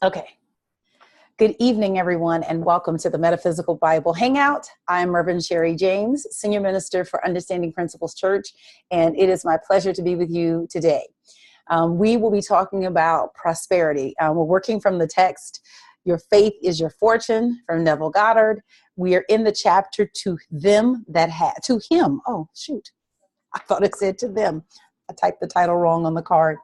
Okay. Good evening, everyone, and welcome to the Metaphysical Bible Hangout. I'm Reverend Sherry James, Senior Minister for Understanding Principles Church, and it is my pleasure to be with you today. We will be talking about prosperity. We're working from the text, Your Faith is Your Fortune, from Neville Goddard. We are in the chapter To Them That Have, to Him. Oh, shoot. I thought it said to them. I typed the title wrong on the card.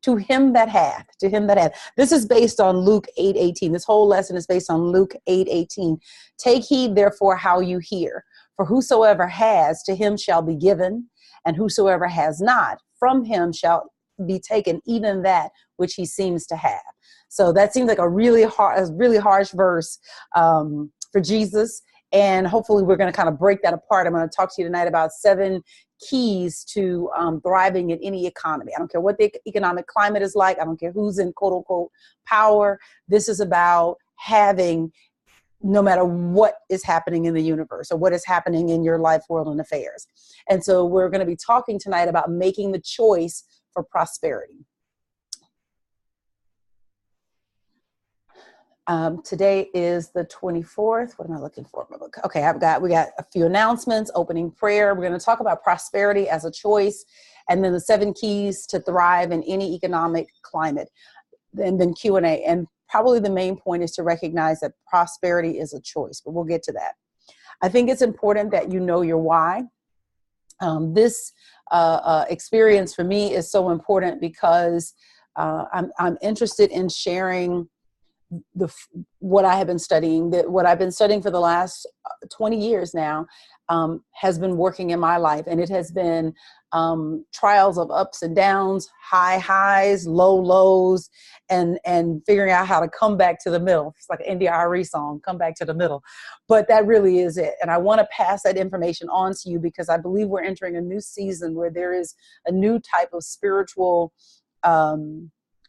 To him that hath, to him that hath. This is based on Luke 8:18. This whole lesson is based on Luke 8:18. Take heed, therefore, how you hear. For whosoever has, to him shall be given, and whosoever has not, from him shall be taken even that which he seems to have. So that seems like a really harsh verse for Jesus. And hopefully we're going to kind of break that apart. I'm going to talk to you tonight about 7 keys to thriving in any economy. I don't care what the economic climate is like. I don't care who's in quote unquote power. This is about having, no matter what is happening in the universe or what is happening in your life, world, and affairs. And so we're going to be talking tonight about making the choice for prosperity. Today is the 24th. What am I looking for? Okay, we got a few announcements, opening prayer. We're going to talk about prosperity as a choice, and then the 7 keys to thrive in any economic climate, and then Q&A. And probably the main point is to recognize that prosperity is a choice, but we'll get to that. I think it's important that you know your why. This experience for me is so important because I'm interested in sharing what I have been studying, what I've been studying for the last 20 years now, has been working in my life. And it has been trials of ups and downs, high highs, low lows, and figuring out how to come back to the middle. It's like an NDRE song, come back to the middle. But that really is it. And I want to pass that information on to you because I believe we're entering a new season where there is a new type of spiritual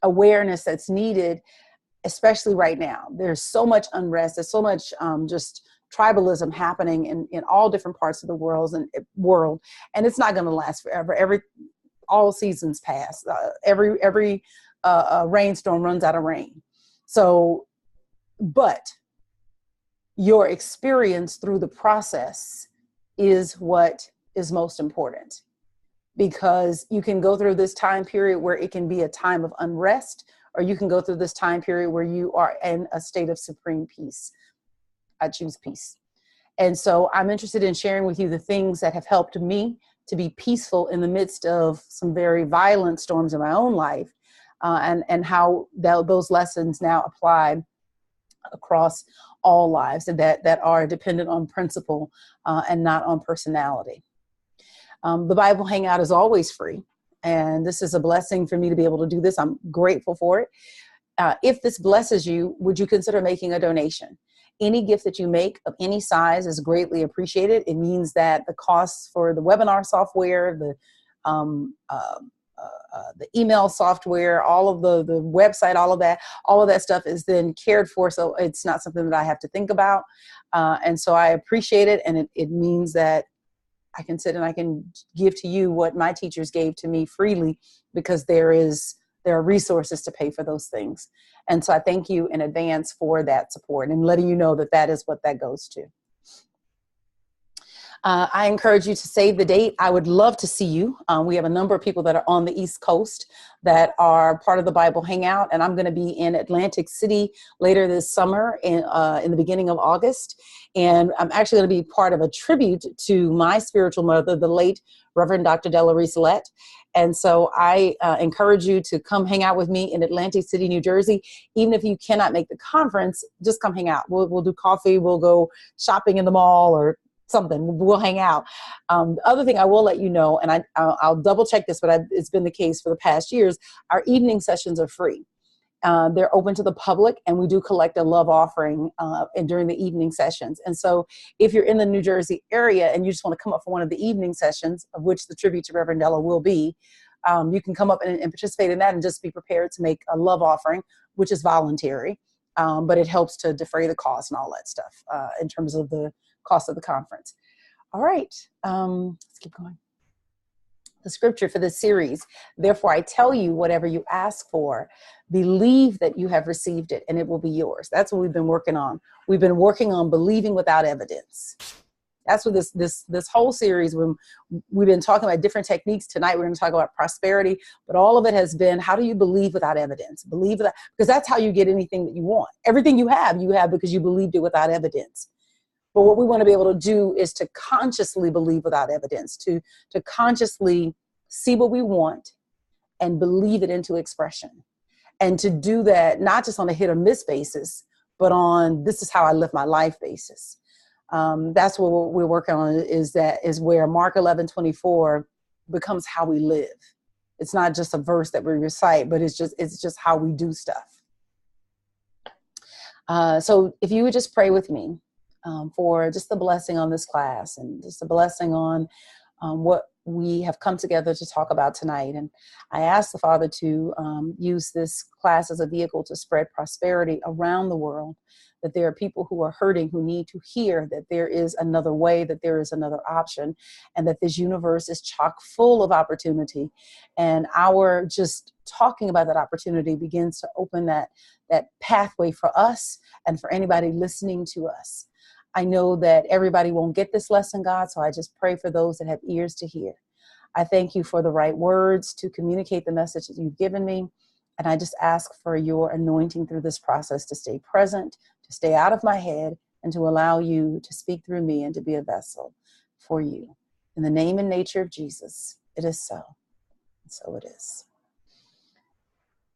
awareness that's needed, especially right now. There's so much unrest. There's so much just tribalism happening in all different parts of the world, and it's not going to last forever. All seasons pass. Every rainstorm runs out of rain. So, but your experience through the process is what is most important, because you can go through this time period where it can be a time of unrest, or you can go through this time period where you are in a state of supreme peace. I choose peace. And so I'm interested in sharing with you the things that have helped me to be peaceful in the midst of some very violent storms in my own life, and how those lessons now apply across all lives that are dependent on principle and not on personality. The Bible Hangout is always free. And this is a blessing for me to be able to do this. I'm grateful for it. If this blesses you, would you consider making a donation? Any gift that you make of any size is greatly appreciated. It means that the costs for the webinar software, the email software, all of the website, all of that stuff is then cared for. So it's not something that I have to think about. And so I appreciate it. And it means that I can sit and I can give to you what my teachers gave to me freely, because there are resources to pay for those things. And so I thank you in advance for that support and letting you know that that is what that goes to. I encourage you to save the date. I would love to see you. We have a number of people that are on the East Coast that are part of the Bible Hangout, and I'm going to be in Atlantic City later this summer in the beginning of August. And I'm actually going to be part of a tribute to my spiritual mother, the late Reverend Dr. Della Rousselette. And so I encourage you to come hang out with me in Atlantic City, New Jersey. Even if you cannot make the conference, just come hang out. We'll do coffee. We'll go shopping in the mall or something. We'll hang out. The other thing I will let you know, and I'll double check this, but it's been the case for the past years, our evening sessions are free. They're open to the public, and we do collect a love offering during the evening sessions. And so if you're in the New Jersey area and you just want to come up for one of the evening sessions, of which the tribute to Reverend Della will be, you can come up and participate in that and just be prepared to make a love offering, which is voluntary, but it helps to defray the cost and all that stuff in terms of the cost of the conference. All right, let's keep going. the scripture for this series. Therefore, I tell you, whatever you ask for, believe that you have received it and it will be yours. That's what we've been working on. We've been working on believing without evidence. That's what this whole series, when we've been talking about different techniques. Tonight, we're going to talk about prosperity, but all of it has been, how do you believe without evidence? Believe that, because that's how you get anything that you want. Everything you have because you believed it without evidence. But what we want to be able to do is to consciously believe without evidence, to consciously see what we want and believe it into expression. And to do that, not just on a hit or miss basis, but on this is how I live my life basis. That's what we're working on, is where Mark 11:24 becomes how we live. It's not just a verse that we recite, but it's just how we do stuff. So if you would just pray with me for just the blessing on this class and just a blessing on what we have come together to talk about tonight. And I ask the Father to use this class as a vehicle to spread prosperity around the world, that there are people who are hurting, who need to hear that there is another way, that there is another option, and that this universe is chock full of opportunity. And our just talking about that opportunity begins to open that pathway for us and for anybody listening to us. I know that everybody won't get this lesson, God, so I just pray for those that have ears to hear. I thank you for the right words to communicate the message that you've given me. And I just ask for your anointing through this process to stay present, to stay out of my head, and to allow you to speak through me and to be a vessel for you. In the name and nature of Jesus, it is so. And so it is.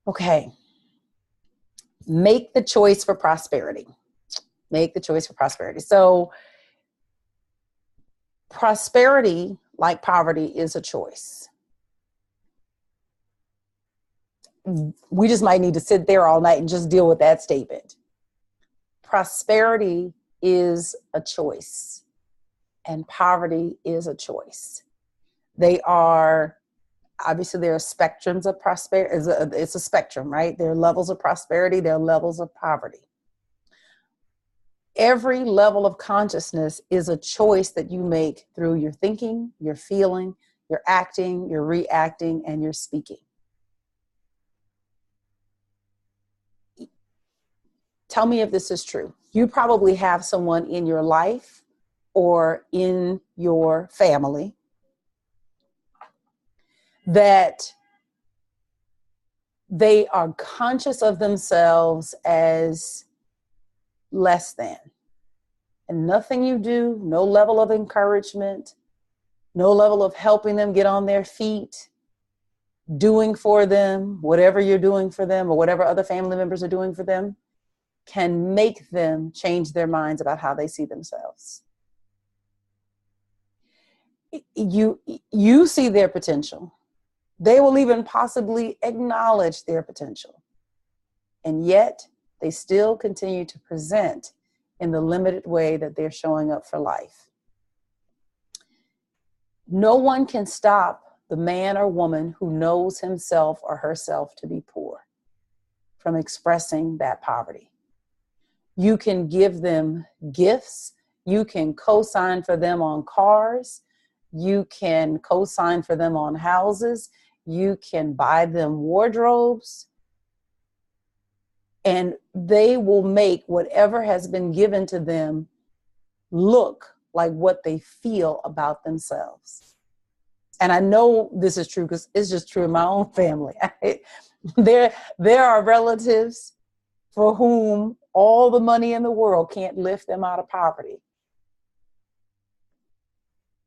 Okay. Make the choice for prosperity. Make the choice for prosperity. So prosperity, like poverty, is a choice. We just might need to sit there all night and just deal with that statement. Prosperity is a choice, and poverty is a choice. They are, obviously there are spectrums of prosperity. It's a spectrum, right? There are levels of prosperity, there are levels of poverty. Every level of consciousness is a choice that you make through your thinking, your feeling, your acting, your reacting, and your speaking. Tell me if this is true. You probably have someone in your life or in your family that they are conscious of themselves as less than. And nothing you do, no level of encouragement, no level of helping them get on their feet, doing for them, whatever you're doing for them or whatever other family members are doing for them, can make them change their minds about how they see themselves. You see their potential. They will even possibly acknowledge their potential. And yet they still continue to present in the limited way that they're showing up for life. No one can stop the man or woman who knows himself or herself to be poor from expressing that poverty. You can give them gifts. You can co-sign for them on cars. You can co-sign for them on houses. You can buy them wardrobes. And they will make whatever has been given to them look like what they feel about themselves. And I know this is true because it's just true in my own family. There are relatives for whom all the money in the world can't lift them out of poverty.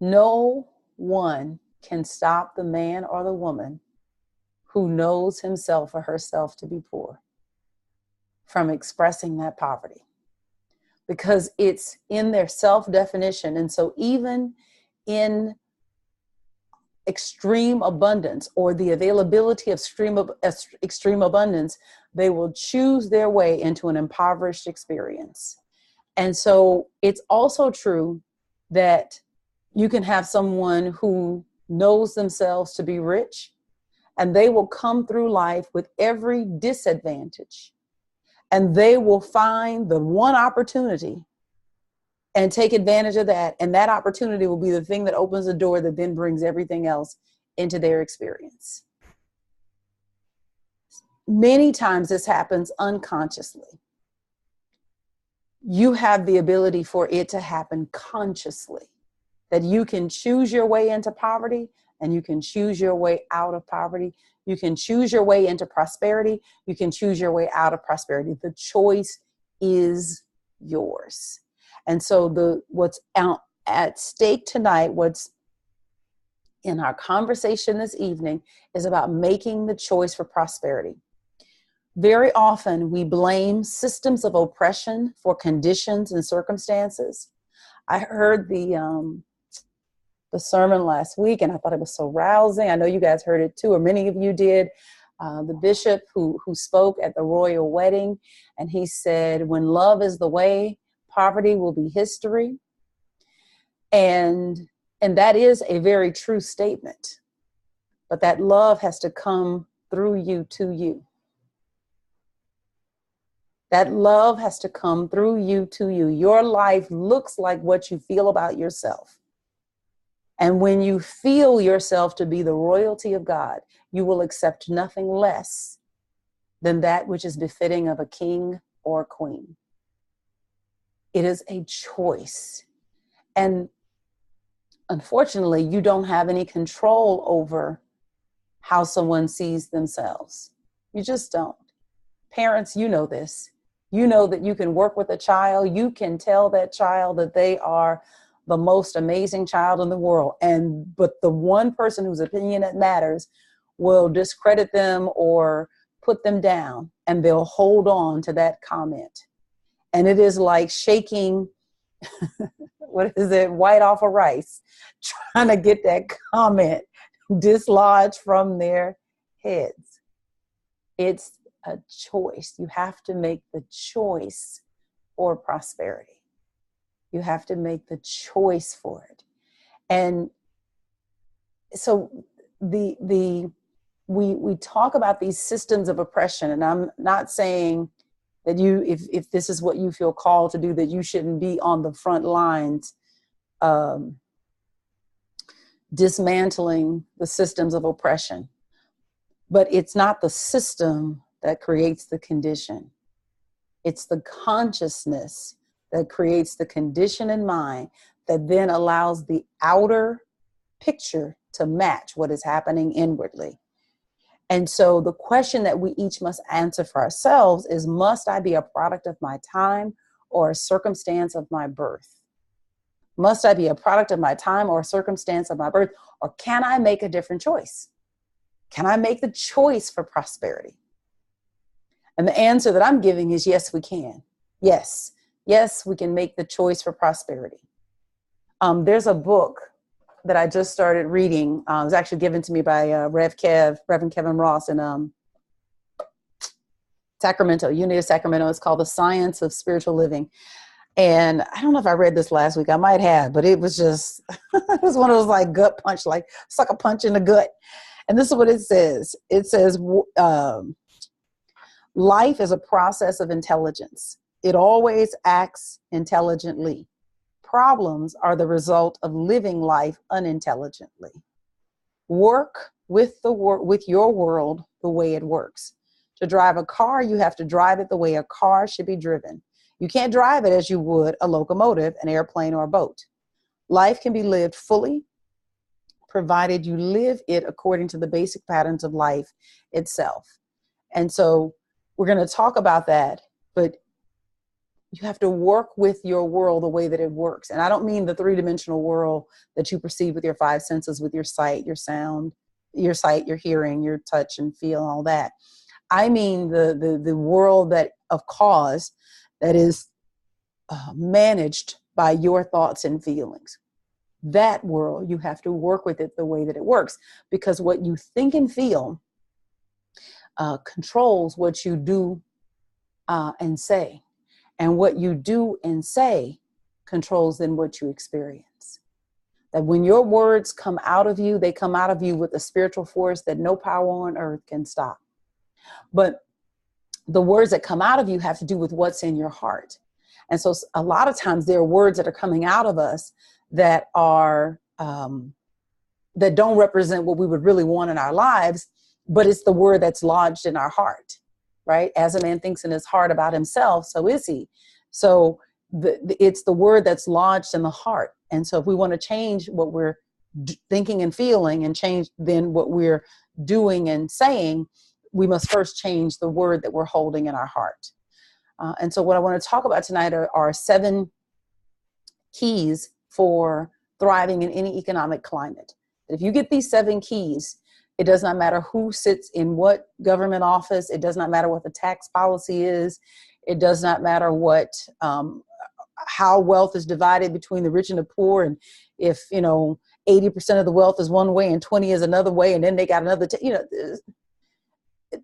No one can stop the man or the woman who knows himself or herself to be poor from expressing that poverty, because it's in their self-definition. And so even in extreme abundance or the availability of extreme abundance, they will choose their way into an impoverished experience. And so it's also true that you can have someone who knows themselves to be rich, and they will come through life with every disadvantage. And they will find the one opportunity and take advantage of that. And that opportunity will be the thing that opens the door that then brings everything else into their experience. Many times this happens unconsciously. You have the ability for it to happen consciously, that you can choose your way into poverty and you can choose your way out of poverty. You can choose your way into prosperity. You can choose your way out of prosperity. The choice is yours. And so what's out at stake tonight, what's in our conversation this evening, is about making the choice for prosperity. Very often we blame systems of oppression for conditions and circumstances. I heard the sermon last week and I thought it was so rousing. I know you guys heard it too, or many of you did. The bishop who spoke at the royal wedding, and he said, when love is the way, poverty will be history. And that is a very true statement. But that love has to come through you to you. That love has to come through you to you. Your life looks like what you feel about yourself. And when you feel yourself to be the royalty of God, you will accept nothing less than that which is befitting of a king or a queen. It is a choice. And unfortunately, you don't have any control over how someone sees themselves. You just don't. Parents, you know this. You know that you can work with a child. You can tell that child that they are the most amazing child in the world. But the one person whose opinion that matters will discredit them or put them down, and they'll hold on to that comment. And it is like shaking, white off of rice, trying to get that comment dislodged from their heads. It's a choice. You have to make the choice for prosperity. You have to make the choice for it. And so we talk about these systems of oppression, and I'm not saying that if this is what you feel called to do, that you shouldn't be on the front lines dismantling the systems of oppression. But it's not the system that creates the condition. It's the consciousness that creates the condition in mind that then allows the outer picture to match what is happening inwardly. And so the question that we each must answer for ourselves is, must I be a product of my time or a circumstance of my birth? Must I be a product of my time or a circumstance of my birth? Or can I make a different choice? Can I make the choice for prosperity? And the answer that I'm giving is yes, we can. Yes, we can make the choice for prosperity. There's a book that I just started reading. It was actually given to me by Reverend Kevin Ross in Sacramento, Unity of Sacramento. It's called The Science of Spiritual Living. And I don't know if I read this last week. I might have, but it was just, it was one of those like gut punch, like sucker punch in the gut. And this is what it says. It says, life is a process of intelligence. It always acts intelligently. Problems are the result of living life unintelligently. Work with your world the way it works. To drive a car, you have to drive it the way a car should be driven. You can't drive it as you would a locomotive, an airplane, or a boat. Life can be lived fully, provided you live it according to the basic patterns of life itself. And so we're going to talk about that, but you have to work with your world the way that it works. And I don't mean the three-dimensional world that you perceive with your five senses, with your sight, your sound, your hearing, your touch and feel, and all that. I mean the world that of cause that is managed by your thoughts and feelings. That world, you have to work with it the way that it works, because what you think and feel controls what you do and say. And what you do and say controls then what you experience. That when your words come out of you, they come out of you with a spiritual force that no power on earth can stop. But the words that come out of you have to do with what's in your heart. And so a lot of times there are words that are coming out of us that are that don't represent what we would really want in our lives, but it's the word that's lodged in our heart, right? As a man thinks in his heart about himself, so is he. So it's the word that's lodged in the heart. And so if we want to change what we're thinking and feeling and change then what we're doing and saying, we must first change the word that we're holding in our heart. And so what I want to talk about tonight are 7 keys for thriving in any economic climate. If you get these 7 keys, it does not matter who sits in what government office. It does not matter what the tax policy is. It does not matter what how wealth is divided between the rich and the poor. And if, 80% of the wealth is one way and 20 is another way, and then they got another,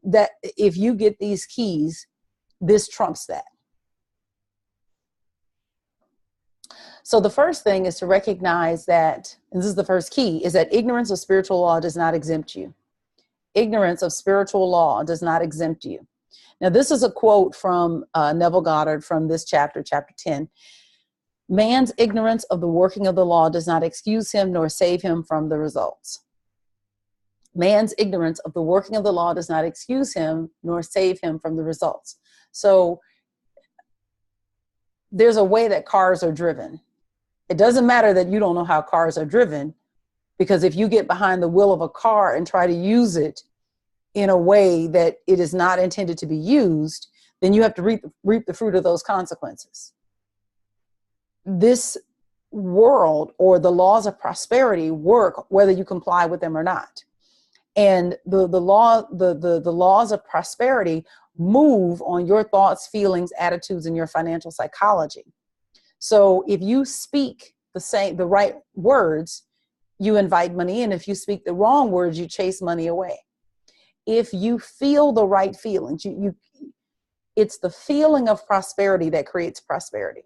that if you get these keys, this trumps that. So the first thing is to recognize that, and this is the first key, is that ignorance of spiritual law does not exempt you. Ignorance of spiritual law does not exempt you. Now, this is a quote from Neville Goddard from this chapter 10. Man's ignorance of the working of the law does not excuse him nor save him from the results. Man's ignorance of the working of the law does not excuse him nor save him from the results. So there's a way that cars are driven. It doesn't matter that you don't know how cars are driven, because if you get behind the wheel of a car and try to use it in a way that it is not intended to be used, then you have to reap the fruit of those consequences. This world, or the laws of prosperity, work whether you comply with them or not. And the laws of prosperity move on your thoughts, feelings, attitudes, and your financial psychology. So if you speak the right words, you invite money in. If you speak the wrong words, you chase money away. If you feel the right feelings, it's the feeling of prosperity that creates prosperity.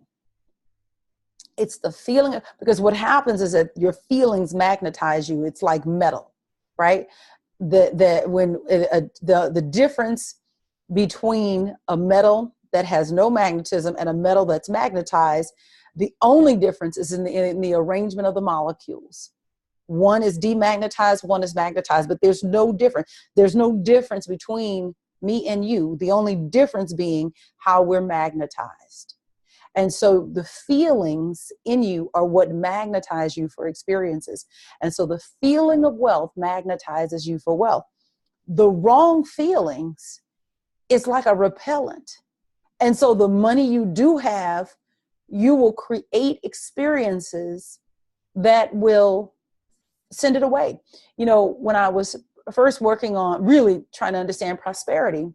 It's the feeling because what happens is that your feelings magnetize you. It's like metal, right? The difference between a metal that has no magnetism and a metal that's magnetized, the only difference is in the arrangement of the molecules. One is demagnetized, one is magnetized, but there's no difference. There's no difference between me and you. The only difference being how we're magnetized. And so the feelings in you are what magnetize you for experiences. And so the feeling of wealth magnetizes you for wealth. The wrong feelings is like a repellent. And so the money you do have, you will create experiences that will send it away. When I was first working on really trying to understand prosperity,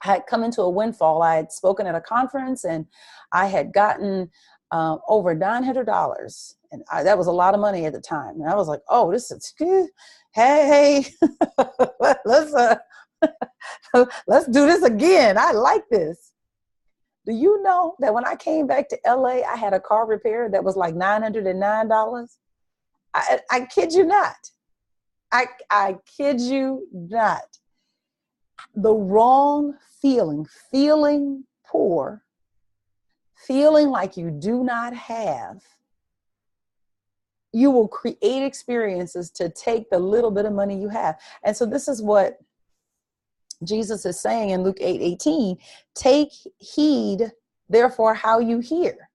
I had come into a windfall. I had spoken at a conference and I had gotten over $900. And that was a lot of money at the time. And I was like, oh, this is good. Hey, let's do this again. I like this. Do you know that when I came back to LA, I had a car repair that was like $909? I kid you not. I kid you not. The wrong feeling poor, feeling like you do not have, you will create experiences to take the little bit of money you have. And so this is what Jesus is saying in Luke 8:18, take heed, therefore, how you hear,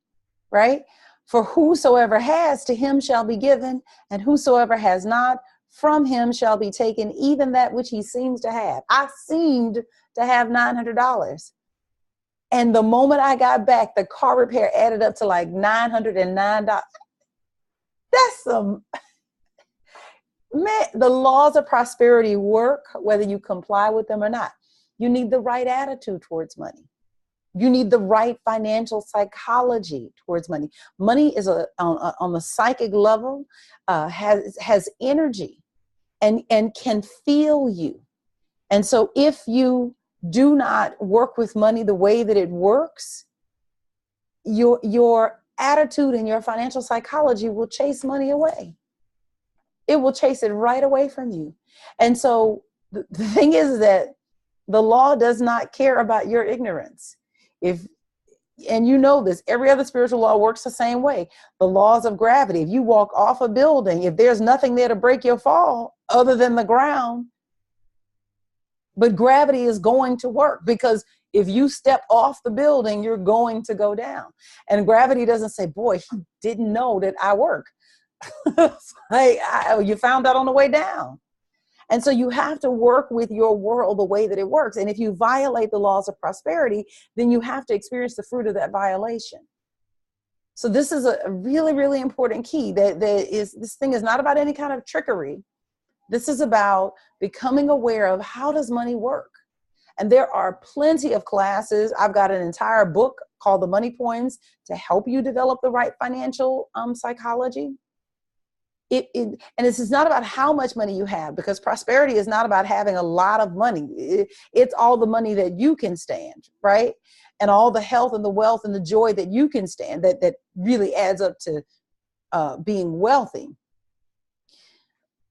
right? For whosoever has, to him shall be given, and whosoever has not, from him shall be taken even that which he seems to have. I seemed to have $900. And the moment I got back, the car repair added up to like $909. That's man, the laws of prosperity work whether you comply with them or not. You need the right attitude towards money. You need the right financial psychology towards money. Money is on the psychic level, has energy and can feel you. And so if you do not work with money the way that it works, your attitude and your financial psychology will chase money away. It will chase it right away from you. And so the thing is that the law does not care about your ignorance. If And you know this, every other spiritual law works the same way. The laws of gravity. If you walk off a building, if there's nothing there to break your fall other than the ground, but gravity is going to work, because if you step off the building, you're going to go down. And gravity doesn't say, boy, he didn't know that I work. Like, you found out on the way down. And so you have to work with your world the way that it works. And if you violate the laws of prosperity, then you have to experience the fruit of that violation. So this is a really, really important key. This thing is not about any kind of trickery. This is about becoming aware of, how does money work? And there are plenty of classes. I've got an entire book called The Money Poems to help you develop the right financial psychology. And this is not about how much money you have, because prosperity is not about having a lot of money. It's all the money that you can stand, right? And all the health and the wealth and the joy that you can stand, that really adds up to being wealthy.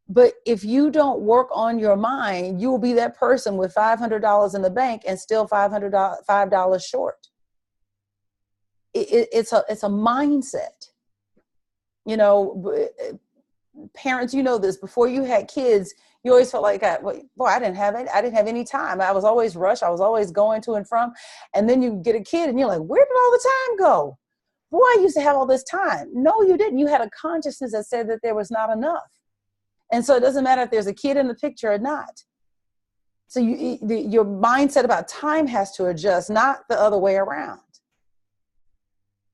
But if you don't work on your mind, you will be that person with $500 in the bank and still $5 short. It's a mindset. You know, parents, you know this, before you had kids, you always felt like, boy, I didn't have any time. I was always rushed. I was always going to and from. And then you get a kid and you're like, where did all the time go? Boy, I used to have all this time. No, you didn't. You had a consciousness that said that there was not enough. And so it doesn't matter if there's a kid in the picture or not. So your mindset about time has to adjust, not the other way around.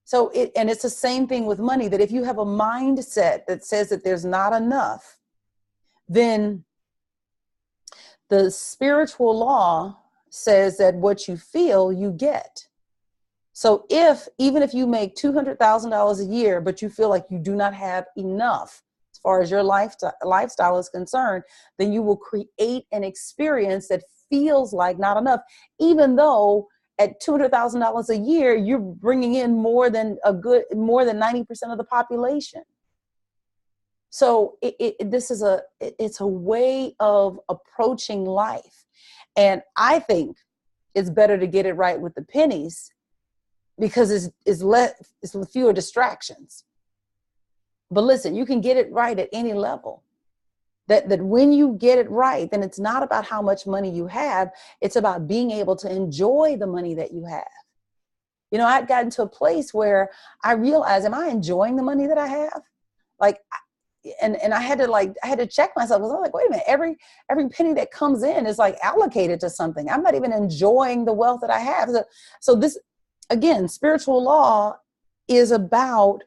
So it's the same thing with money, that if you have a mindset that says that there's not enough, then the spiritual law says that what you feel, you get. So even if you make $200,000 a year, but you feel like you do not have enough as far as your lifestyle is concerned, then you will create an experience that feels like not enough, even though at $200,000 a year, you're bringing in more than 90% of the population. So it's a way of approaching life. And I think it's better to get it right with the pennies, because it's fewer distractions. But listen, you can get it right at any level. That when you get it right, then it's not about how much money you have. It's about being able to enjoy the money that you have. You know, I'd gotten to a place where I realized, am I enjoying the money that I have? Like, and I had to check myself. I was like, wait a minute, every penny that comes in is like allocated to something. I'm not even enjoying the wealth that I have. So this, again, spiritual law is about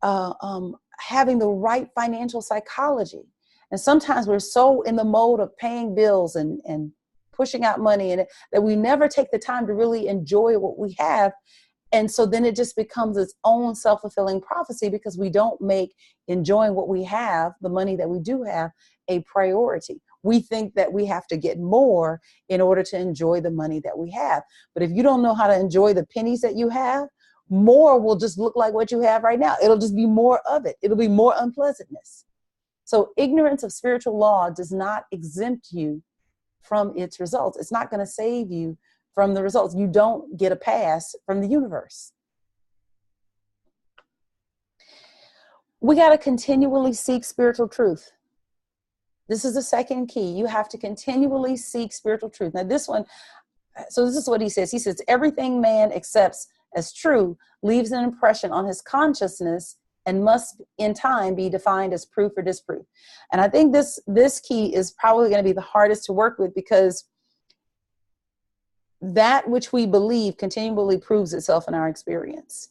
having the right financial psychology. And sometimes we're so in the mode of paying bills and pushing out money, and that we never take the time to really enjoy what we have. And so then it just becomes its own self-fulfilling prophecy, because we don't make enjoying what we have, the money that we do have, a priority. We think that we have to get more in order to enjoy the money that we have. But if you don't know how to enjoy the pennies that you have, more will just look like what you have right now. It'll just be more of it. It'll be more unpleasantness. So ignorance of spiritual law does not exempt you from its results. It's not going to save you from the results. You don't get a pass from the universe. We got to continually seek spiritual truth. This is the second key. You have to continually seek spiritual truth. Now this is what he says. He says, everything man accepts as true leaves an impression on his consciousness and must in time be defined as proof or disproof. And I think this key is probably going to be the hardest to work with, because that which we believe continually proves itself in our experience.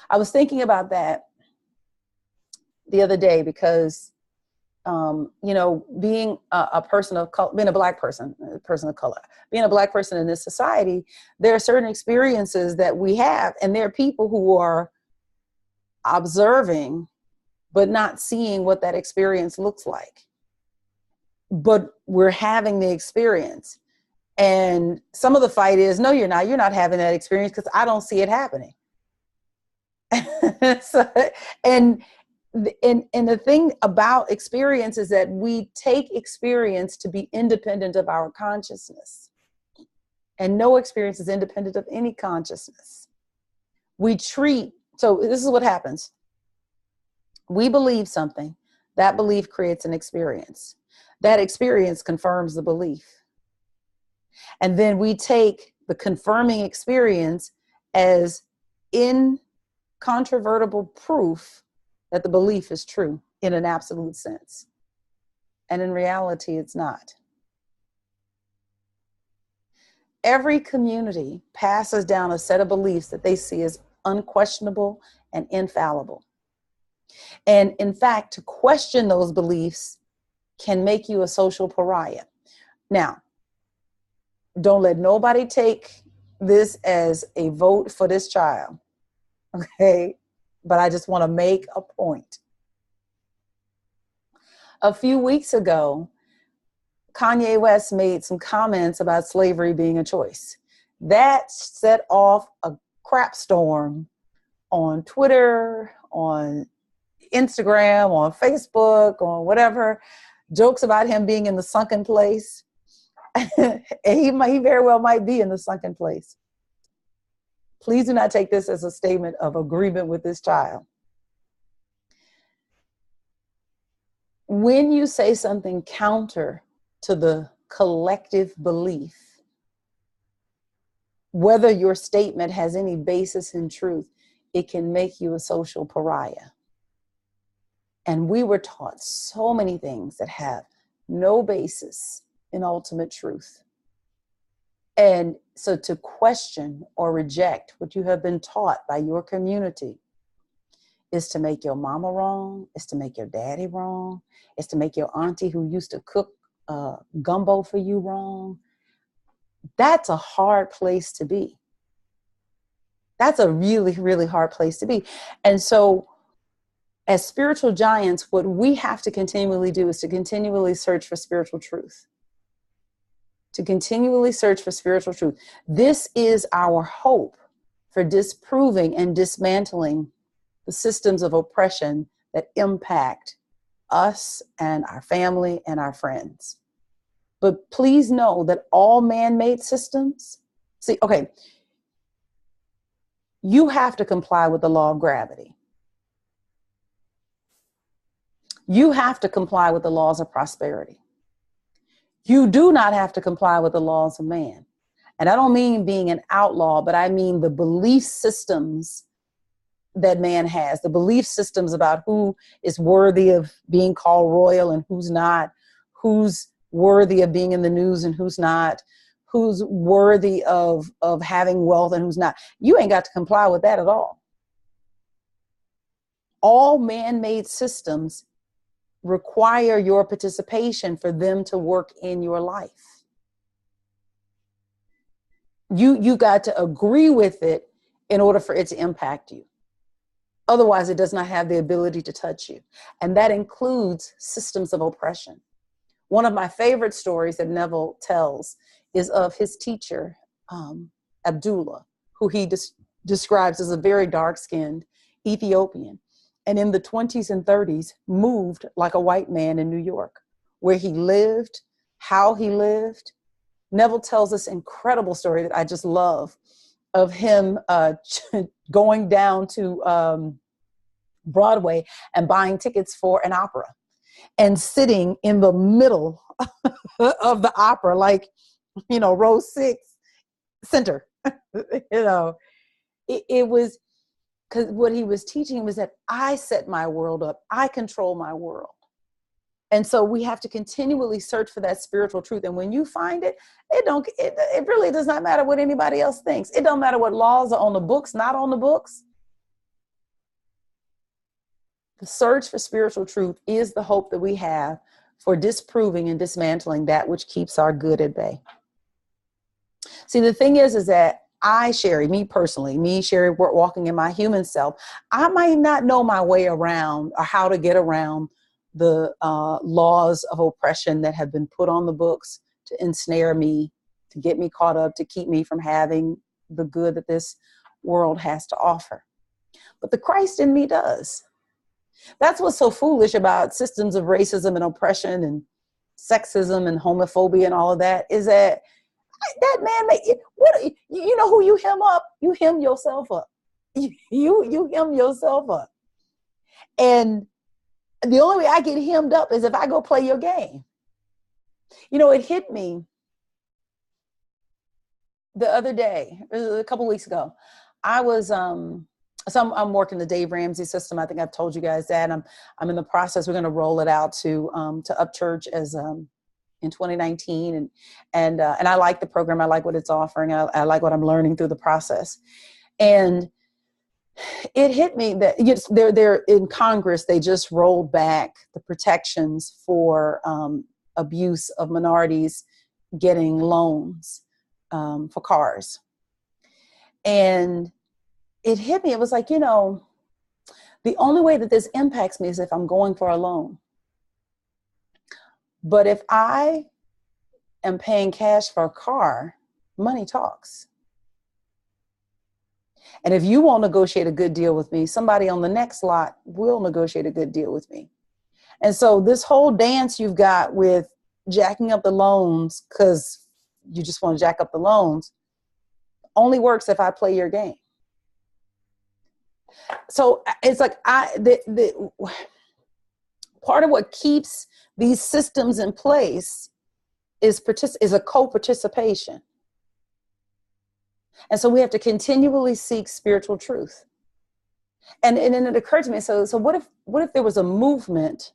I was thinking about that the other day, because being a person of color, being a black person, a person of color, being a black person in this society, there are certain experiences that we have, and there are people who are observing, but not seeing what that experience looks like. But we're having the experience. And some of the fight is, no, you're not having that experience because I don't see it happening. And the thing about experience is that we take experience to be independent of our consciousness. And no experience is independent of any consciousness. So this is what happens. We believe something. That belief creates an experience. That experience confirms the belief. And then we take the confirming experience as incontrovertible proof that the belief is true in an absolute sense. And in reality, it's not. Every community passes down a set of beliefs that they see as unquestionable and infallible. And in fact, to question those beliefs can make you a social pariah. Now, don't let nobody take this as a vote for this child, okay? But I just want to make a point. A few weeks ago, Kanye West made some comments about slavery being a choice. That set off a crap storm on Twitter, on Instagram, on Facebook, on whatever, jokes about him being in the sunken place. And he very well might be in the sunken place. Please do not take this as a statement of agreement with this child. When you say something counter to the collective belief, whether your statement has any basis in truth, it can make you a social pariah. And we were taught so many things that have no basis in ultimate truth. And so to question or reject what you have been taught by your community is to make your mama wrong, is to make your daddy wrong, is to make your auntie who used to cook gumbo for you wrong. That's a hard place to be. That's a really, really hard place to be. And so as spiritual giants, what we have to continually do is to continually search for spiritual truth. To continually search for spiritual truth. This is our hope for disproving and dismantling the systems of oppression that impact us and our family and our friends. But please know that all man-made systems, you have to comply with the law of gravity. You have to comply with the laws of prosperity. You do not have to comply with the laws of man. And I don't mean being an outlaw, but I mean the belief systems that man has, the belief systems about who is worthy of being called royal and who's not, who's worthy of being in the news and who's not, who's worthy of having wealth and who's not. You ain't got to comply with that at all. All man-made systems require your participation for them to work in your life. You got to agree with it in order for it to impact you. Otherwise, it does not have the ability to touch you. And that includes systems of oppression. One of my favorite stories that Neville tells is of his teacher, Abdullah, who he describes as a very dark-skinned Ethiopian. And in the 20s and 30s, moved like a white man in New York, where he lived, how he lived. Neville tells this incredible story that I just love of him going down to Broadway and buying tickets for an opera and sitting in the middle of the opera, like, row 6, center. It was because what he was teaching was that I set my world up. I control my world. And so we have to continually search for that spiritual truth. And when you find it, it really does not matter what anybody else thinks. It don't matter what laws are on the books, not on the books. The search for spiritual truth is the hope that we have for disproving and dismantling that which keeps our good at bay. See, the thing is that Sherry, walking in my human self, I might not know my way around or how to get around the laws of oppression that have been put on the books to ensnare me, to get me caught up, to keep me from having the good that this world has to offer. But the Christ in me does. That's what's so foolish about systems of racism and oppression and sexism and homophobia and all of that, is that That man, you know who you hem up? You hem yourself up. You hem yourself up. And the only way I get hemmed up is if I go play your game. You know, it hit me the other day, a couple of weeks ago. I was, so I'm working the Dave Ramsey system. I think I've told you guys that. I'm in the process. We're going to roll it out to Up Church as in 2019, and I like the program. I like what it's offering. I like what I'm learning through the process. And it hit me that they're in Congress. They just rolled back the protections for abuse of minorities getting loans for cars. And it hit me. It was like, the only way that this impacts me is if I'm going for a loan. But if I am paying cash for a car, money talks. And if you won't negotiate a good deal with me, somebody on the next lot will negotiate a good deal with me. And so this whole dance you've got with jacking up the loans because you just want to jack up the loans only works if I play your game. So it's like part of what keeps these systems in place is a co-participation. And so we have to continually seek spiritual truth. And then it occurred to me, so what if there was a movement,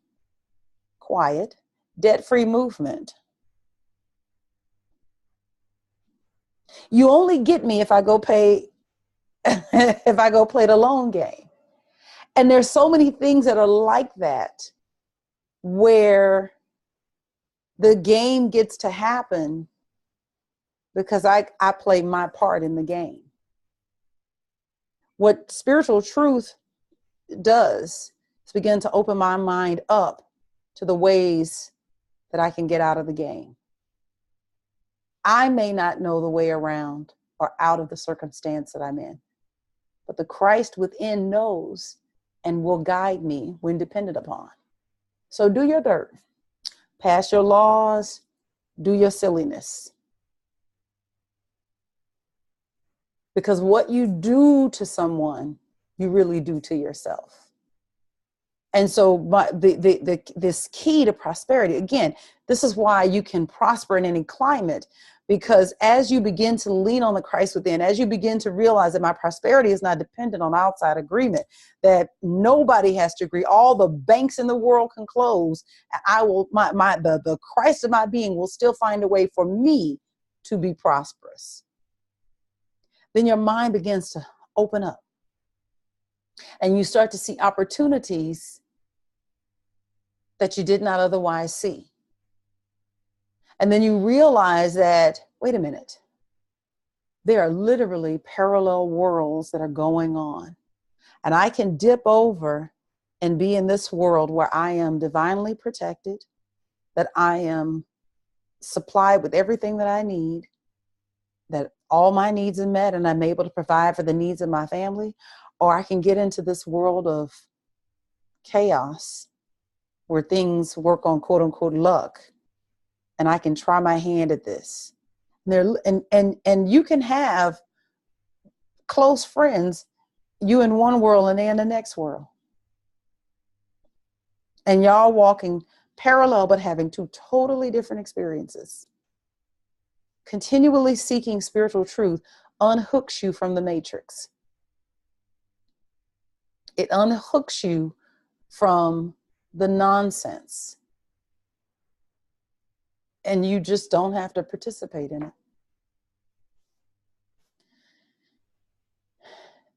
quiet, debt-free movement? You only get me if I go play the loan game. And there's so many things that are like that, where the game gets to happen because I play my part in the game. What spiritual truth does is begin to open my mind up to the ways that I can get out of the game. I may not know the way around or out of the circumstance that I'm in, but the Christ within knows and will guide me when depended upon. So do your dirt, pass your laws, do your silliness. Because what you do to someone, you really do to yourself. And so this key to prosperity, again, this is why you can prosper in any climate, because as you begin to lean on the Christ within, as you begin to realize that my prosperity is not dependent on outside agreement, that nobody has to agree, all the banks in the world can close, I will, the Christ of my being will still find a way for me to be prosperous. Then your mind begins to open up and you start to see opportunities that you did not otherwise see. And then you realize that, wait a minute, there are literally parallel worlds that are going on. And I can dip over and be in this world where I am divinely protected, that I am supplied with everything that I need, that all my needs are met and I'm able to provide for the needs of my family. Or I can get into this world of chaos where things work on quote unquote luck. And I can try my hand at this. And you can have close friends, you in one world and they in the next world. And y'all walking parallel, but having two totally different experiences. Continually seeking spiritual truth unhooks you from the matrix. It unhooks you from the nonsense. And you just don't have to participate in it.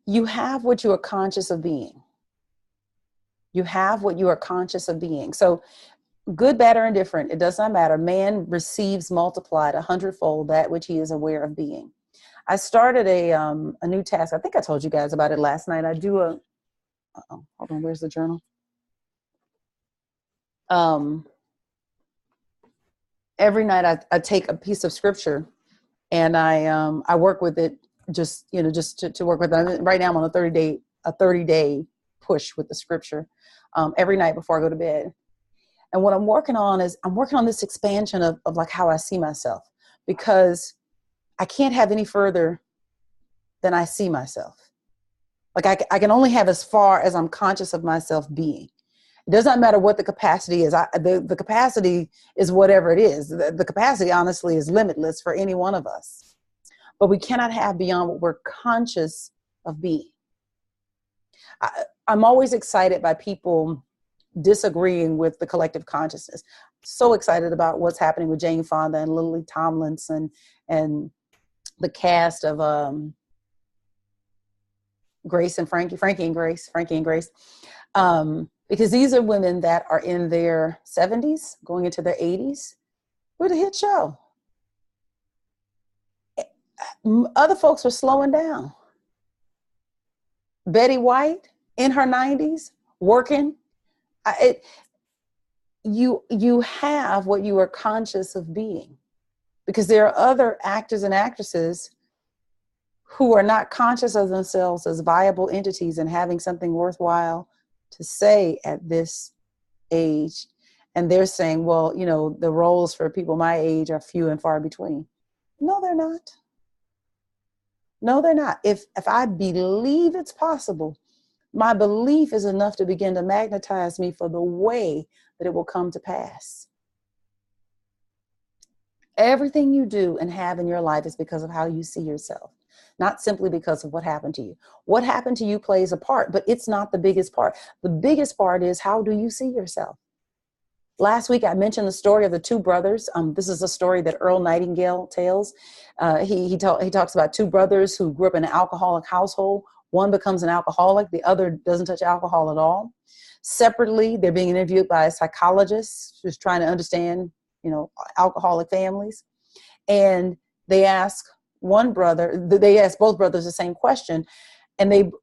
You have what you are conscious of being. You have what you are conscious of being. So good, bad, or indifferent, it does not matter. Man receives multiplied 100-fold that which he is aware of being. I started a new task. I think I told you guys about it last night. I do hold on, where's the journal? Every night I take a piece of scripture and I work with it just to work with it. Right now I'm on a 30-day push with the scripture every night before I go to bed. And what I'm working on is this expansion of like how I see myself, because I can't have any further than I see myself. Like I can only have as far as I'm conscious of myself being. It does not matter what the capacity is. The capacity is whatever it is. The capacity, honestly, is limitless for any one of us. But we cannot have beyond what we're conscious of being. I'm always excited by people disagreeing with the collective consciousness. So excited about what's happening with Jane Fonda and Lily Tomlinson and the cast of Grace and Frankie and Grace. Because these are women that are in their 70s, going into their 80s, with a hit show. Other folks are slowing down. Betty White in her 90s, working. You have what you are conscious of being, because there are other actors and actresses who are not conscious of themselves as viable entities and having something worthwhile to say at this age. And they're saying, well, you know, the roles for people my age are few and far between. No, they're not. No, they're not. If I believe it's possible, my belief is enough to begin to magnetize me for the way that it will come to pass. Everything you do and have in your life is because of how you see yourself, not simply because of what happened to you. What happened to you plays a part, but it's not the biggest part. The biggest part is, how do you see yourself? Last week, I mentioned the story of the two brothers. This is a story that Earl Nightingale tells. He talks about two brothers who grew up in an alcoholic household. One becomes an alcoholic. The other doesn't touch alcohol at all. Separately, they're being interviewed by a psychologist who's trying to understand, you know, alcoholic families. And they ask both brothers the same question,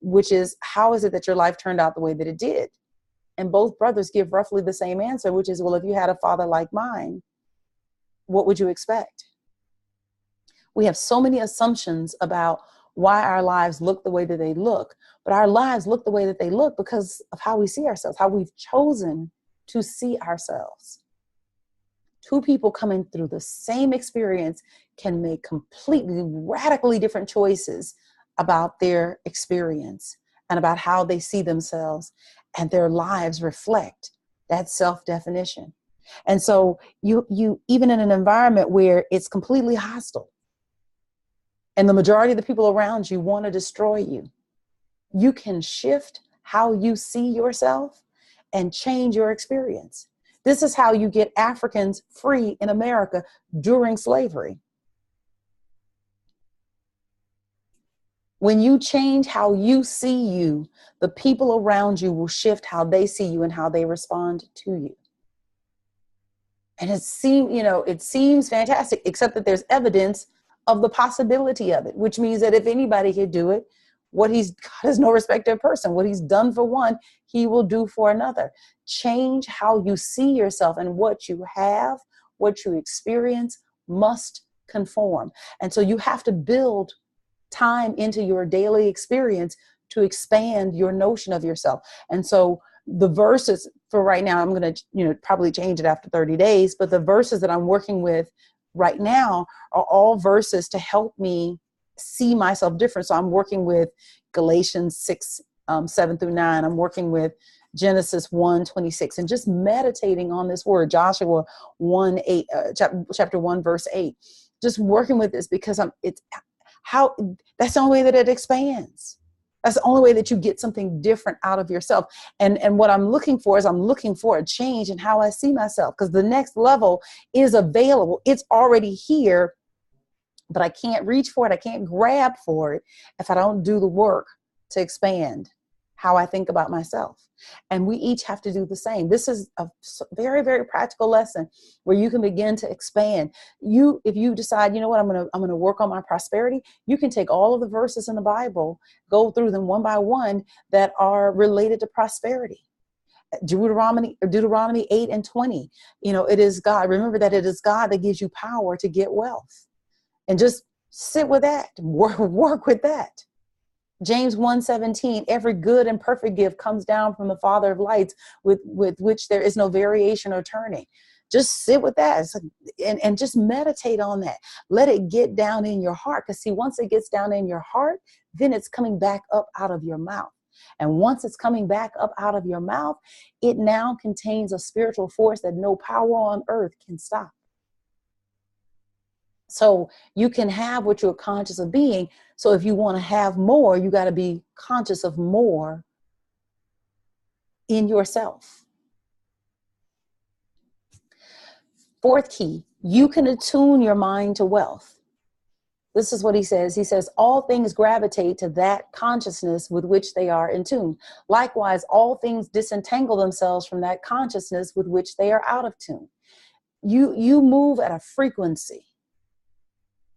which is, how is it that your life turned out the way that it did? And both brothers give roughly the same answer, which is, well, if you had a father like mine, what would you expect? We have so many assumptions about why our lives look the way that they look, but our lives look the way that they look because of how we see ourselves, how we've chosen to see ourselves. Two people coming through the same experience can make completely, radically different choices about their experience and about how they see themselves, and their lives reflect that self-definition. And so you even in an environment where it's completely hostile and the majority of the people around you want to destroy you, you can shift how you see yourself and change your experience. This is how you get Africans free in America during slavery. When you change how you see you, the people around you will shift how they see you and how they respond to you. And it seems fantastic, except that there's evidence of the possibility of it, which means that if anybody could do it, God is no respecter of person. What he's done for one, he will do for another. Change how you see yourself, and what you have, what you experience must conform. And so you have to build time into your daily experience to expand your notion of yourself. And so the verses for right now, I'm going to, probably change it after 30 days, but the verses that I'm working with right now are all verses to help me see myself different. So I'm working with Galatians 6, 7 through 9. I'm working with Genesis 1:26, and just meditating on this word, Joshua 1:8, chapter 1, verse 8. Just working with this because that's the only way that it expands. That's the only way that you get something different out of yourself. And what I'm looking for is a change in how I see myself, because the next level is available. It's already here, but I can't reach for it. I can't grab for it if I don't do the work to expand how I think about myself. And we each have to do the same. This is a very, very practical lesson where you can begin to expand. If you decide, I'm going to work on my prosperity, you can take all of the verses in the Bible, go through them one by one that are related to prosperity. Deuteronomy 8:20, it is God. Remember that it is God that gives you power to get wealth. And just sit with that, work with that. James 1:17, every good and perfect gift comes down from the Father of lights, with which there is no variation or turning. Just sit with that. And just meditate on that. Let it get down in your heart. Because see, once it gets down in your heart, then it's coming back up out of your mouth. And once it's coming back up out of your mouth, it now contains a spiritual force that no power on earth can stop. So you can have what you're conscious of being. So if you want to have more, you got to be conscious of more in yourself. Fourth key, you can attune your mind to wealth. This is what he says. He says, all things gravitate to that consciousness with which they are in tune. Likewise, all things disentangle themselves from that consciousness with which they are out of tune. You move at a frequency.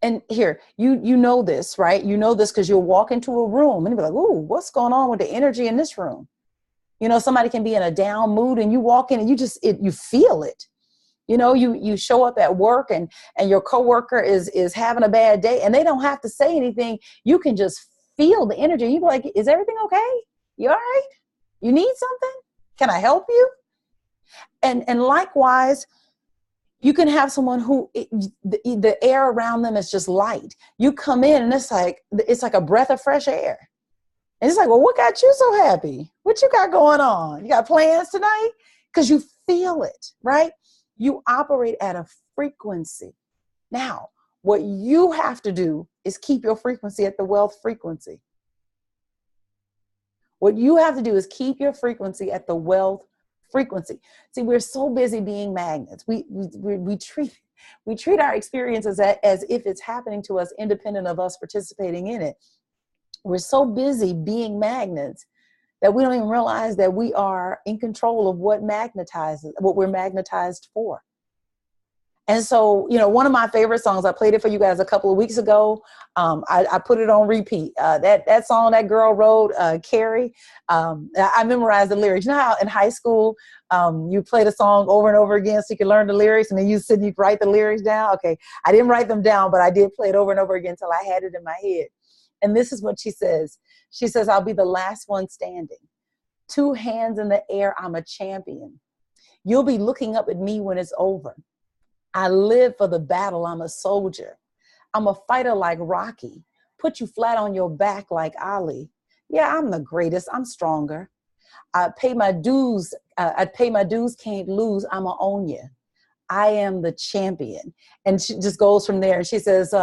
And here, you know this, right? You know this because you'll walk into a room and you'll be like, ooh, what's going on with the energy in this room? You know, somebody can be in a down mood and you walk in and you feel it. You know, you show up at work and your coworker is having a bad day and they don't have to say anything. You can just feel the energy. You be like, is everything okay? You all right? You need something? Can I help you? And likewise, you can have someone who the air around them is just light. You come in and it's like a breath of fresh air. And it's like, well, what got you so happy? What you got going on? You got plans tonight? Because you feel it, right? You operate at a frequency. Now, what you have to do is keep your frequency at the wealth frequency. What you have to do is keep your frequency at the wealth frequency. See, we're so busy being magnets. We treat our experiences as if it's happening to us independent of us participating in it. We're so busy being magnets that we don't even realize that we are in control of what we're magnetized for. And so, you know, one of my favorite songs, I played it for you guys a couple of weeks ago. I put it on repeat. That song that girl wrote, Carrie, I memorized the lyrics. You know how in high school, you played a song over and over again so you could learn the lyrics and then you write the lyrics down? Okay, I didn't write them down, but I did play it over and over again until I had it in my head. And this is what she says. She says, I'll be the last one standing. 2 hands in the air, I'm a champion. You'll be looking up at me when it's over. I live for the battle, I'm a soldier. I'm a fighter like Rocky. Put you flat on your back like Ali. Yeah, I'm the greatest, I'm stronger. I pay my dues, can't lose, I'ma own you. I am the champion. And she just goes from there. And she says,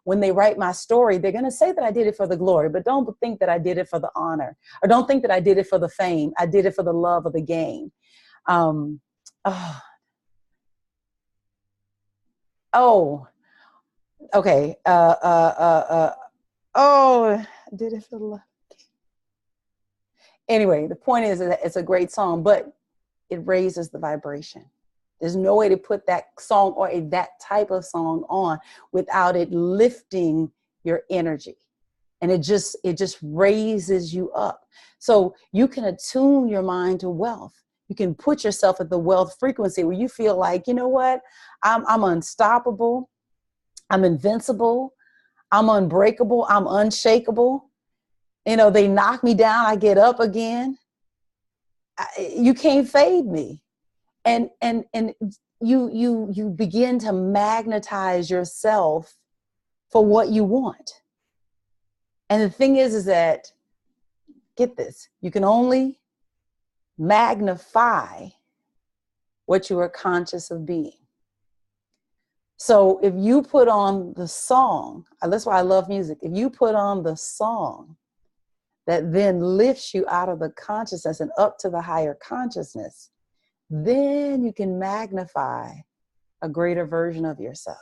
when they write my story, they're going to say that I did it for the glory, but don't think that I did it for the honor, or don't think that I did it for the fame. I did it for the love of the game. Okay. Did it for the love. Anyway, the point is that it's a great song, but it raises the vibration. There's no way to put that song or that type of song on without it lifting your energy. And it just raises you up. So you can attune your mind to wealth. You can put yourself at the wealth frequency where you feel like, you know what? I'm unstoppable. I'm invincible. I'm unbreakable. I'm unshakable. You know, they knock me down, I get up again. You can't fade me. And you begin to magnetize yourself for what you want. And the thing is that, get this, you can only magnify what you are conscious of being. So if you put on the song, that's why I love music. If you put on the song that then lifts you out of the consciousness and up to the higher consciousness, then you can magnify a greater version of yourself.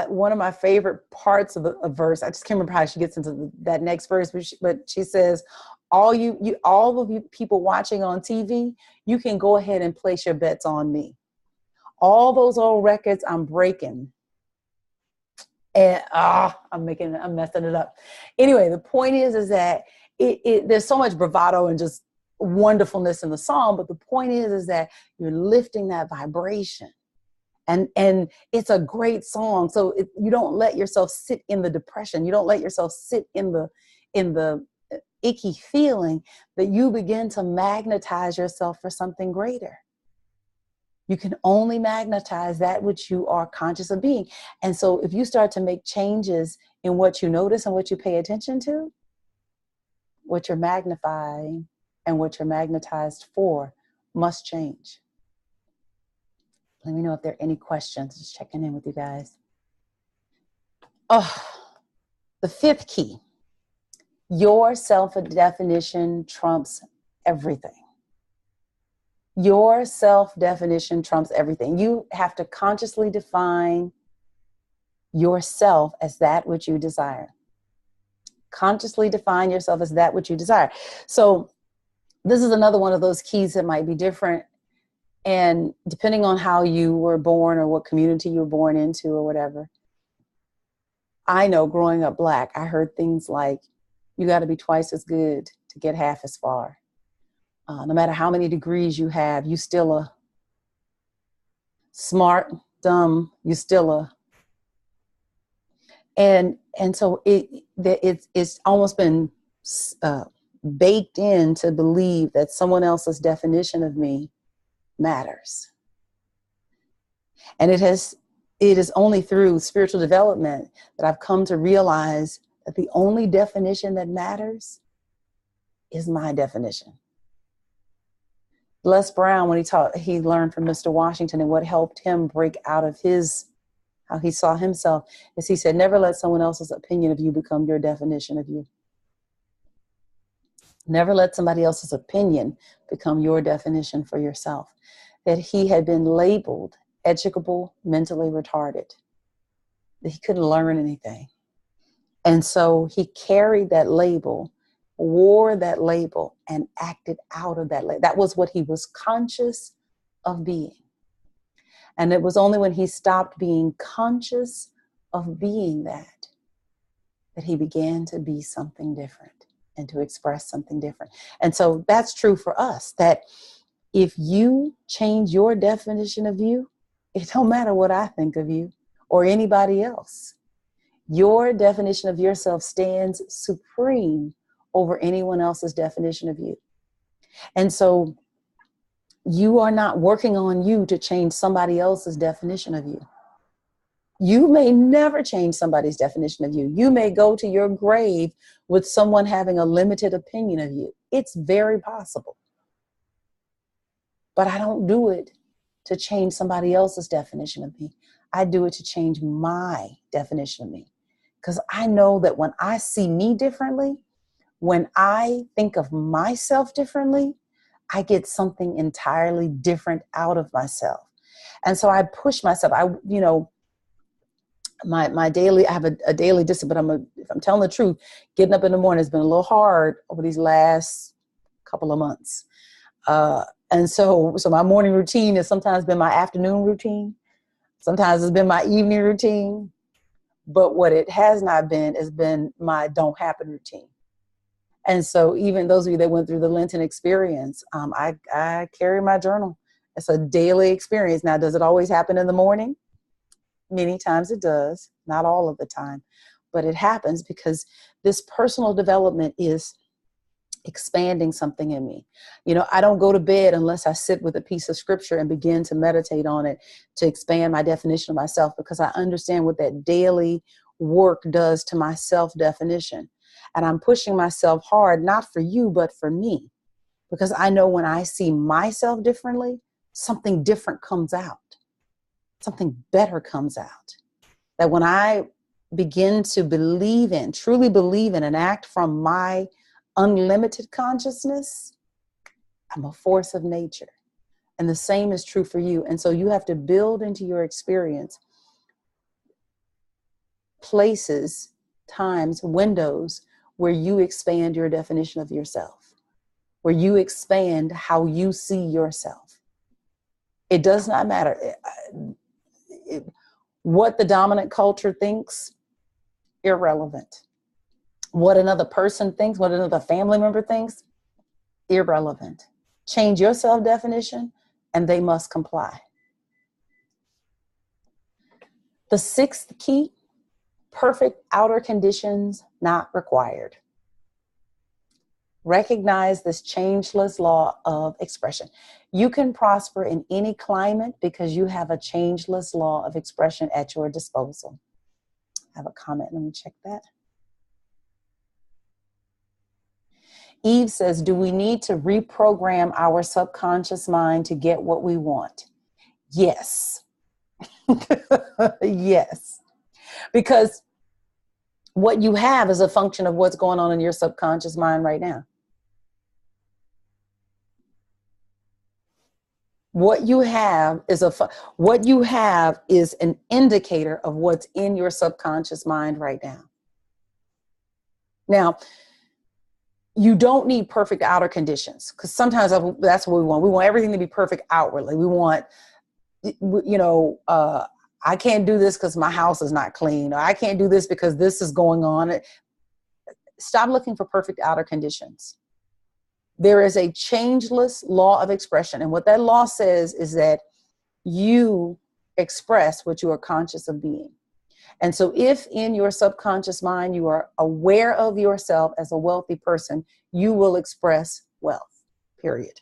One of my favorite parts of a verse, I just can't remember how she gets into that next verse, but she says, all of you people watching on TV, you can go ahead and place your bets on me. All those old records I'm breaking. And I'm messing it up. Anyway, the point is that there's so much bravado and just wonderfulness in the song, but the point is that you're lifting that vibration, and it's a great song. So you don't let yourself sit in the depression. You don't let yourself sit in the icky feeling, that you begin to magnetize yourself for something greater. You can only magnetize that which you are conscious of being. And so if you start to make changes in what you notice and what you pay attention to, what you're magnifying and what you're magnetized for must change. Let me know if there are any questions. Just checking in with you guys. Oh, the fifth key. Your self-definition trumps everything. Your self-definition trumps everything. You have to consciously define yourself as that which you desire. Consciously define yourself as that which you desire. So this is another one of those keys that might be different. And depending on how you were born or what community you were born into or whatever, I know growing up Black, I heard things like, you got to be twice as good to get half as far. No matter how many degrees you have, you still a smart, dumb, you still a. And so it's almost been baked in to believe that someone else's definition of me matters. And it is only through spiritual development that I've come to realize that the only definition that matters is my definition. Les Brown, when he learned from Mr. Washington, and what helped him break out of how he saw himself, is he said, never let someone else's opinion of you become your definition of you. Never let somebody else's opinion become your definition for yourself. That he had been labeled educable, mentally retarded, that he couldn't learn anything. And so he carried that label, wore that label, and acted out of that label. That was what he was conscious of being. And it was only when he stopped being conscious of being that he began to be something different and to express something different. And so that's true for us, that if you change your definition of you, it don't matter what I think of you or anybody else. Your definition of yourself stands supreme over anyone else's definition of you. And so you are not working on you to change somebody else's definition of you. You may never change somebody's definition of you. You may go to your grave with someone having a limited opinion of you. It's very possible. But I don't do it to change somebody else's definition of me. I do it to change my definition of me. Because I know that when I see me differently, when I think of myself differently, I get something entirely different out of myself. And so I push myself. My daily, I have a daily discipline, but if I'm telling the truth, getting up in the morning has been a little hard over these last couple of months. And so my morning routine has sometimes been my afternoon routine. Sometimes it's been my evening routine. But what it has not been has been my don't happen routine. And so even those of you that went through the Lenten experience, I carry my journal. It's a daily experience. Now, does it always happen in the morning? Many times it does, not all of the time, but it happens because this personal development is expanding something in me. I don't go to bed unless I sit with a piece of scripture and begin to meditate on it to expand my definition of myself, because I understand what that daily work does to my self-definition. And I'm pushing myself hard, not for you, but for me, because I know when I see myself differently, something different comes out. Something better comes out. That when I begin to truly believe in and act from my unlimited consciousness, I'm a force of nature. And the same is true for you. And so you have to build into your experience places, times, windows where you expand your definition of yourself, where you expand how you see yourself. It does not matter what the dominant culture thinks, irrelevant. What another person thinks, what another family member thinks, irrelevant. Change your self-definition and they must comply. The sixth key, perfect outer conditions not required. Recognize this changeless law of expression. You can prosper in any climate because you have a changeless law of expression at your disposal. I have a comment. Let me check that. Eve says, do we need to reprogram our subconscious mind to get what we want? Yes. Yes. Because what you have is a function of what's going on in your subconscious mind right now. What you have is an indicator of what's in your subconscious mind right now. Now, you don't need perfect outer conditions, because sometimes that's what we want. We want everything to be perfect outwardly. We want, I can't do this because my house is not clean, or I can't do this because this is going on. Stop looking for perfect outer conditions. There is a changeless law of expression. And what that law says is that you express what you are conscious of being. And so if in your subconscious mind you are aware of yourself as a wealthy person, you will express wealth, period.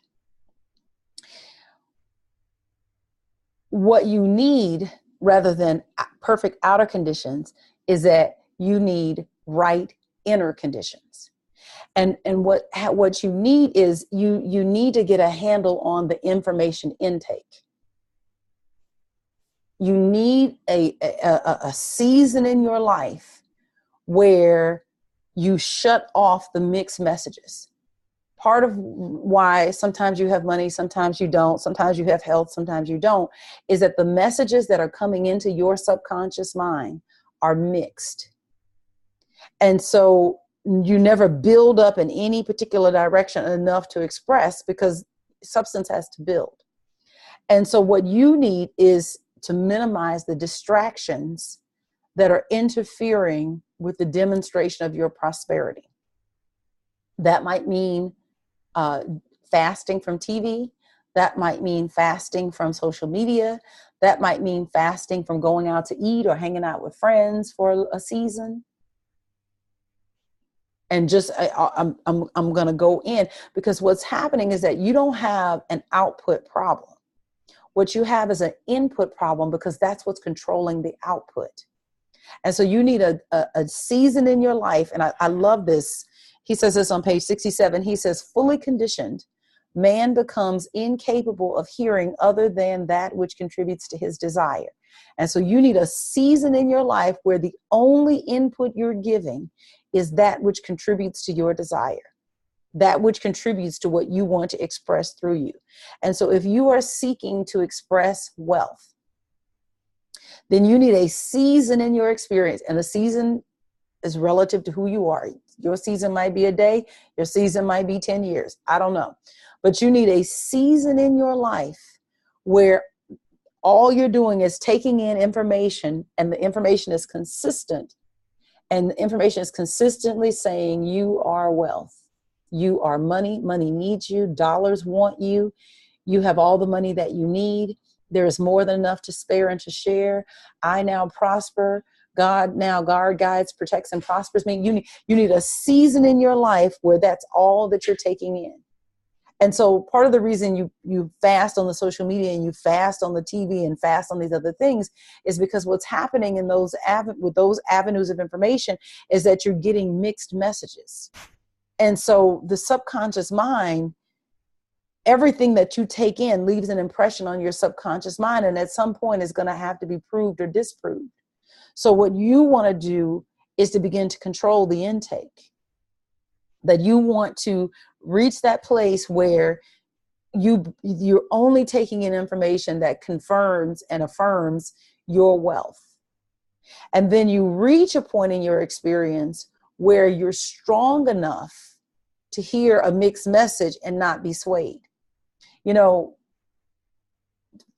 What you need, rather than perfect outer conditions, is that you need right inner conditions. And what you need is you need to get a handle on the information intake. You need a season in your life where you shut off the mixed messages. Part of why sometimes you have money, sometimes you don't, sometimes you have health, sometimes you don't, is that the messages that are coming into your subconscious mind are mixed. And so you never build up in any particular direction enough to express, because substance has to build. And so what you need is to minimize the distractions that are interfering with the demonstration of your prosperity. That might mean fasting from TV. That might mean fasting from social media. That might mean fasting from going out to eat or hanging out with friends for a season. And just, I'm going to go in, because what's happening is that you don't have an output problem. What you have is an input problem, because that's what's controlling the output. And so you need a season in your life. And I love this. He says this on page 67. He says, fully conditioned, man becomes incapable of hearing other than that which contributes to his desire. And so you need a season in your life where the only input you're giving is that which contributes to your desire, that which contributes to what you want to express through you. And so if you are seeking to express wealth, then you need a season in your experience. And the season is relative to who you are. Your season might be a day. Your season might be 10 years. I don't know. But you need a season in your life where all you're doing is taking in information, and the information is consistent. And the information is consistently saying you are wealth. You are money. Money needs you. Dollars want you. You have all the money that you need. There is more than enough to spare and to share. I now prosper. God now guides, protects, and prospers me. You need a season in your life where that's all that you're taking in. And so part of the reason you fast on the social media and you fast on the TV and fast on these other things is because what's happening in with those avenues of information is that you're getting mixed messages. And so the subconscious mind, everything that you take in leaves an impression on your subconscious mind, and at some point is going to have to be proved or disproved. So what you want to do is to begin to control the intake. That you want to reach that place where you're only taking in information that confirms and affirms your wealth. And then you reach a point in your experience where you're strong enough to hear a mixed message and not be swayed. You know,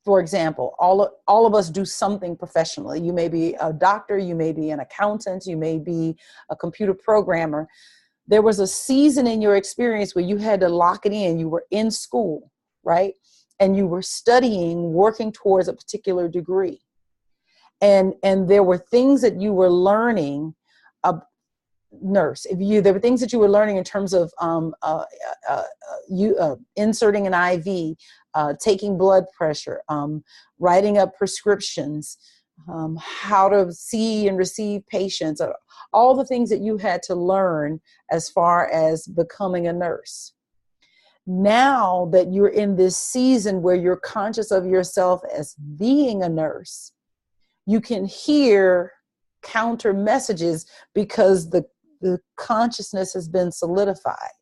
for example, all of us do something professionally. You may be a doctor, you may be an accountant, you may be a computer programmer. There was a season in your experience where you had to lock it in. You were in school, right? And you were studying, working towards a particular degree. And there were things that you were learning nurse. There were things that you were learning in terms of inserting an IV, taking blood pressure, writing up prescriptions, how to see and receive patients, all the things that you had to learn as far as becoming a nurse. Now that you're in this season where you're conscious of yourself as being a nurse, you can hear counter messages because the consciousness has been solidified.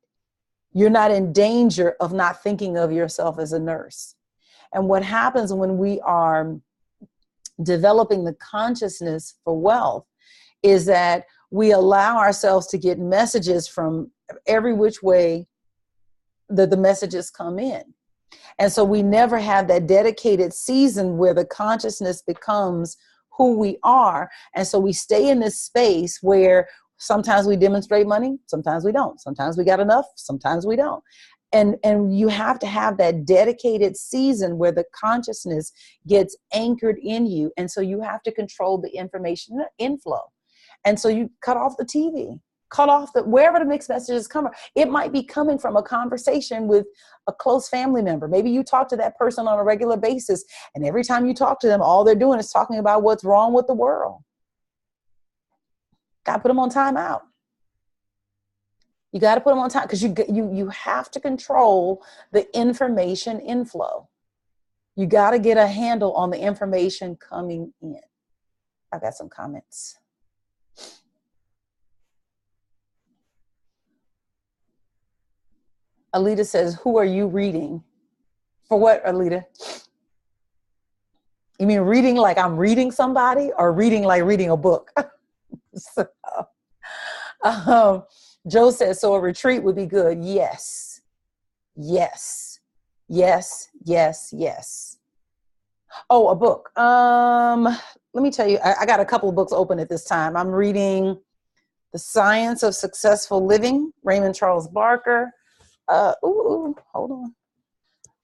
You're not in danger of not thinking of yourself as a nurse. And what happens when we are developing the consciousness for wealth is that we allow ourselves to get messages from every which way that the messages come in. And so we never have that dedicated season where the consciousness becomes who we are. And so we stay in this space where sometimes we demonstrate money, sometimes we don't. Sometimes we got enough, sometimes we don't. And you have to have that dedicated season where the consciousness gets anchored in you. And so you have to control the information inflow. And so you cut off the TV, cut off wherever the mixed messages come from. It might be coming from a conversation with a close family member. Maybe you talk to that person on a regular basis, and every time you talk to them, all they're doing is talking about what's wrong with the world. Got to put them on timeout. You got to put them on time because you have to control the information inflow. You got to get a handle on the information coming in. I've got some comments. Alita says, who are you reading? For what, Alita? You mean reading like I'm reading somebody, or reading like reading a book? So, Joe says, so a retreat would be good. Yes. Yes. Yes. Yes. Yes. Oh, a book. Let me tell you, I got a couple of books open at this time. I'm reading The Science of Successful Living, Raymond Charles Barker. Hold on.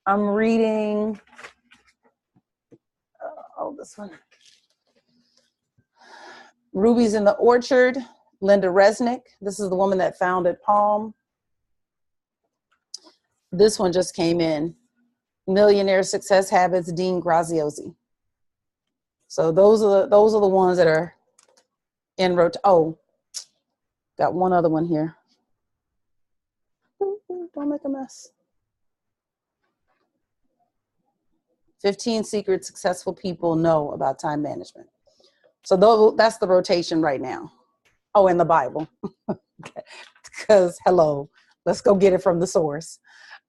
I'm reading, this one. Rubies in the Orchard, Linda Resnick. This is the woman that founded Palm. This one just came in. Millionaire Success Habits, Dean Graziosi. So those are the ones that are in Oh, got one other one here. Don't make a mess. 15 secrets successful people know about time management. So that's the rotation right now. Oh, and the Bible. Because hello, let's go get it from the source.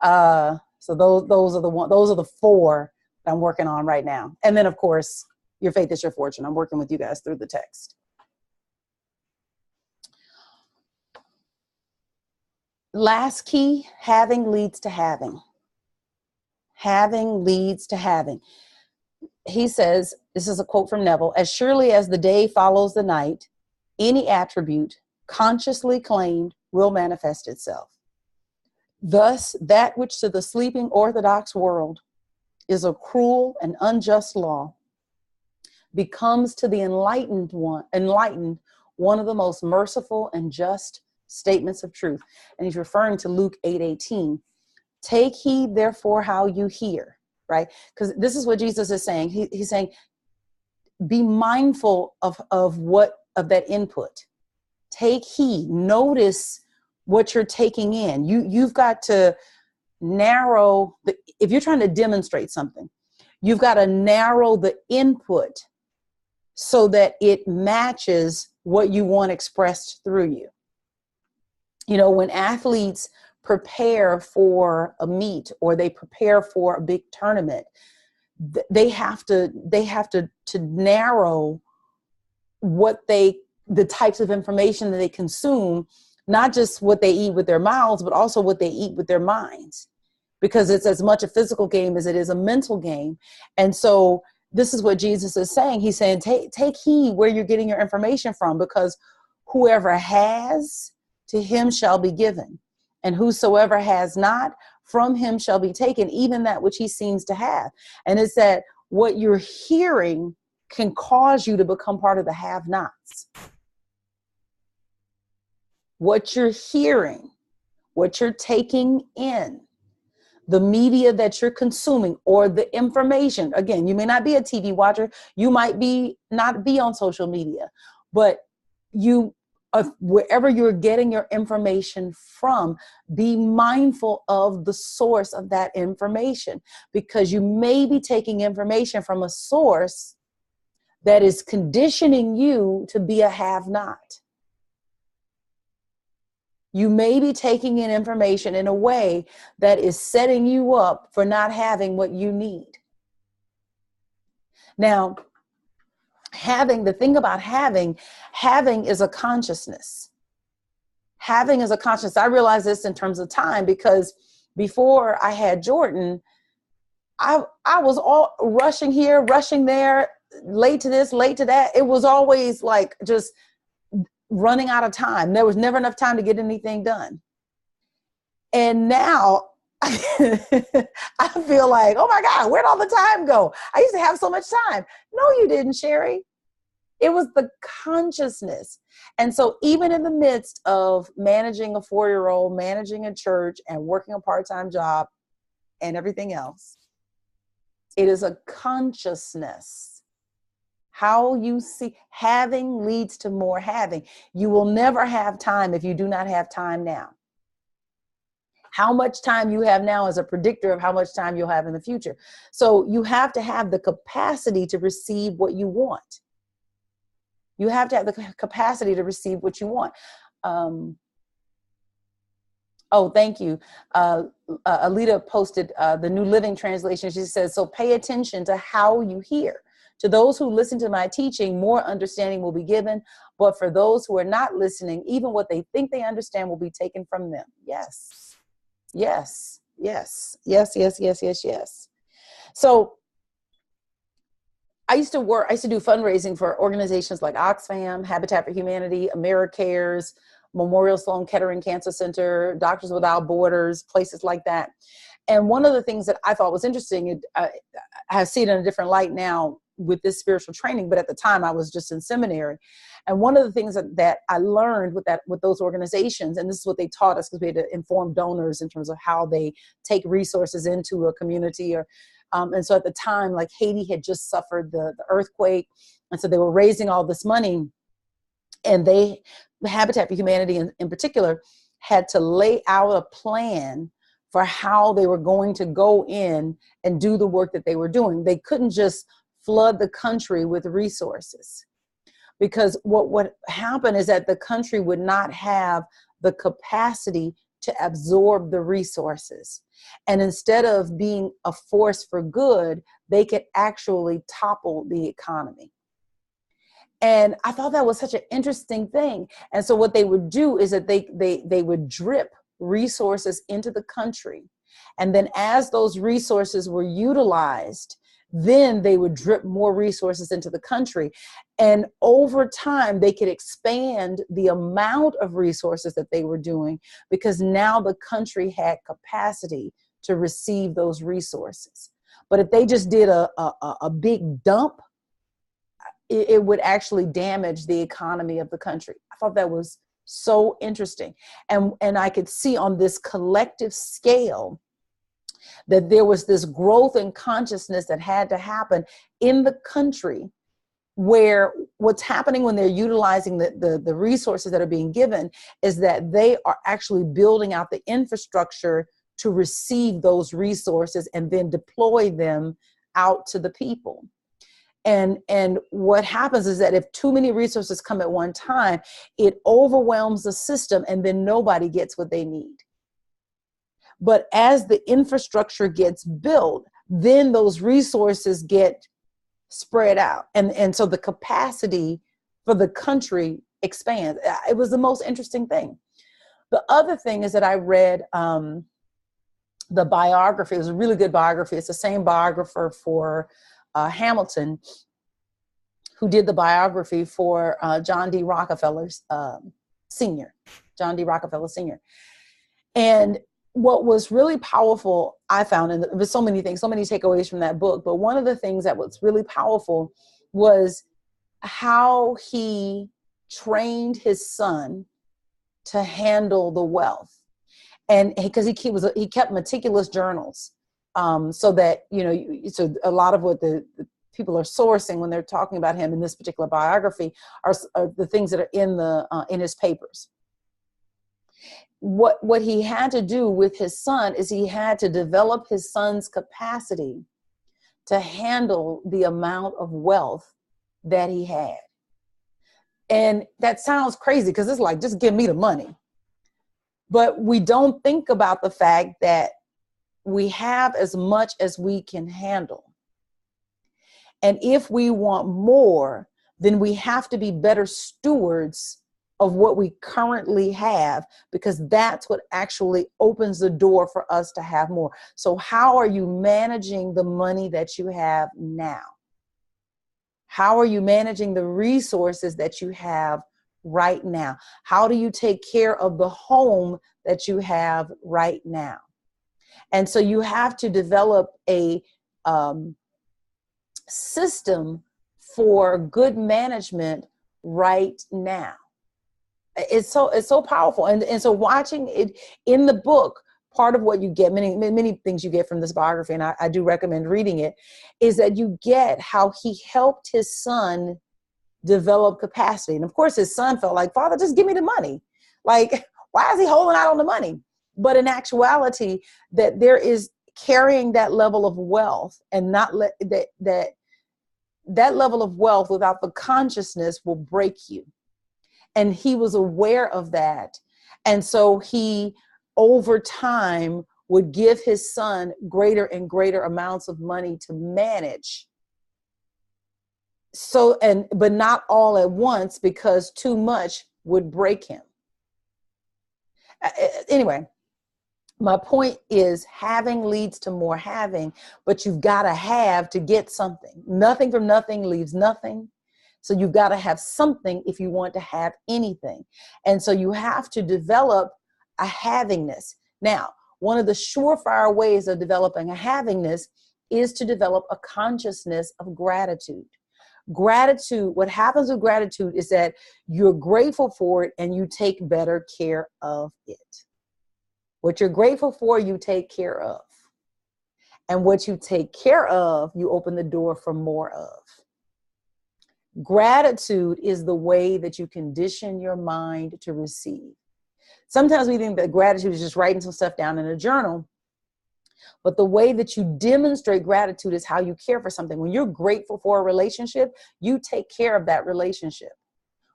So those are the four that I'm working on right now. And then of course, Your Faith is Your Fortune. I'm working with you guys through the text. Last key, having leads to having. Having leads to having. He says, this is a quote from Neville, as surely as the day follows the night, any attribute consciously claimed will manifest itself. Thus, that which to the sleeping orthodox world is a cruel and unjust law becomes to the enlightened one of the most merciful and just statements of truth. And he's referring to Luke 8:18. Take heed, therefore, how you hear, right? Because this is what Jesus is saying. He's saying, be mindful of that input. Take heed. Notice what you're taking in. You've got to narrow if you're trying to demonstrate something, you've got to narrow the input so that it matches what you want expressed through you. You know, when athletes prepare for a meet or they prepare for a big tournament, they have to narrow the types of information that they consume, not just what they eat with their mouths, but also what they eat with their minds, because it's as much a physical game as it is a mental game. And so this is what Jesus is saying. He's saying, take heed where you're getting your information from, because whoever has, to him shall be given. And whosoever has not, from him shall be taken, even that which he seems to have. And it's that what you're hearing can cause you to become part of the have-nots. what you're hearing, what you're taking in, the media that you're consuming, or the information. Again, you may not be a TV watcher. You might not be on social media, but wherever you're getting your information from, be mindful of the source of that information, because you may be taking information from a source that is conditioning you to be a have-not. You may be taking in information in a way that is setting you up for not having what you need. Now, the thing about having is a consciousness. Having is a consciousness. I realize this in terms of time, because before I had Jordan, I was all rushing here, rushing there, late to this, late to that. It was always like just running out of time. There was never enough time to get anything done. And now I feel like, oh my God, where'd all the time go? I used to have so much time. No, you didn't, Sherry. It was the consciousness. And so even in the midst of managing a 4-year-old, managing a church, and working a part-time job and everything else, it is a consciousness. How you see, having leads to more having. You will never have time if you do not have time now. How much time you have now is a predictor of how much time you'll have in the future. So you have to have the capacity to receive what you want. You have to have the capacity to receive what you want. Oh, thank you. Alita posted the New Living Translation. She says, so pay attention to how you hear. To those who listen to my teaching, more understanding will be given. But for those who are not listening, even what they think they understand will be taken from them. Yes. Yes. Yes. Yes. Yes. Yes. Yes. Yes. So I used to do fundraising for organizations like Oxfam, Habitat for Humanity, AmeriCares, Memorial Sloan Kettering Cancer Center, Doctors Without Borders, places like that. And one of the things that I thought was interesting, I have seen it in a different light now with this spiritual training, but at the time I was just in seminary. And one of the things that I learned with those organizations, and this is what they taught us, because we had to inform donors in terms of how they take resources into a community, and so at the time, like Haiti had just suffered the earthquake. And so they were raising all this money, and Habitat for Humanity in particular, had to lay out a plan for how they were going to go in and do the work that they were doing. They couldn't just flood the country with resources, because what would happen is that the country would not have the capacity to absorb the resources. And instead of being a force for good, they could actually topple the economy. And I thought that was such an interesting thing. And so what they would do is that they would drip resources into the country. And then as those resources were utilized, then they would drip more resources into the country. And over time, they could expand the amount of resources that they were doing, because now the country had capacity to receive those resources. But if they just did a big dump, it would actually damage the economy of the country. I thought that was so interesting. And I could see on this collective scale that there was this growth in consciousness that had to happen in the country, where what's happening when they're utilizing the resources that are being given is that they are actually building out the infrastructure to receive those resources and then deploy them out to the people. And what happens is that if too many resources come at one time, it overwhelms the system, and then nobody gets what they need. But as the infrastructure gets built, then those resources get spread out. And so the capacity for the country expands. It was the most interesting thing. The other thing is that I read the biography. It was a really good biography. It's the same biographer for Hamilton, who did the biography for John D. Rockefeller Sr. John D. Rockefeller Sr. And what was really powerful, I found, and there's so many things, so many takeaways from that book, but one of the things that was really powerful was how he trained his son to handle the wealth. And because he kept meticulous journals, so that, so a lot of what the people are sourcing when they're talking about him in this particular biography are the things that are in his papers. What he had to do with his son is he had to develop his son's capacity to handle the amount of wealth that he had. And that sounds crazy because it's like, just give me the money. But we don't think about the fact that we have as much as we can handle. And if we want more, then we have to be better stewards of what we currently have, because that's what actually opens the door for us to have more. So how are you managing the money that you have now? How are you managing the resources that you have right now? How do you take care of the home that you have right now? And so you have to develop a system for good management right now. It's so powerful. And so watching it in the book, part of what you get, many things you get from this biography, and I do recommend reading it, is that you get how he helped his son develop capacity. And of course, his son felt like, Father, just give me the money. Like, why is he holding out on the money? But in actuality, that there is carrying that level of wealth, and not that level of wealth without the consciousness will break you. And he was aware of that. And so he, over time, would give his son greater and greater amounts of money to manage. But not all at once, because too much would break him. Anyway, my point is, having leads to more having, but you've got to have to get something. Nothing from nothing leaves nothing. So you've got to have something if you want to have anything. And so you have to develop a havingness. Now, one of the surefire ways of developing a havingness is to develop a consciousness of gratitude. Gratitude, what happens with gratitude is that you're grateful for it and you take better care of it. What you're grateful for, you take care of. And what you take care of, you open the door for more of. Gratitude is the way that you condition your mind to receive. Sometimes we think that gratitude is just writing some stuff down in a journal. But the way that you demonstrate gratitude is how you care for something. When you're grateful for a relationship, you take care of that relationship.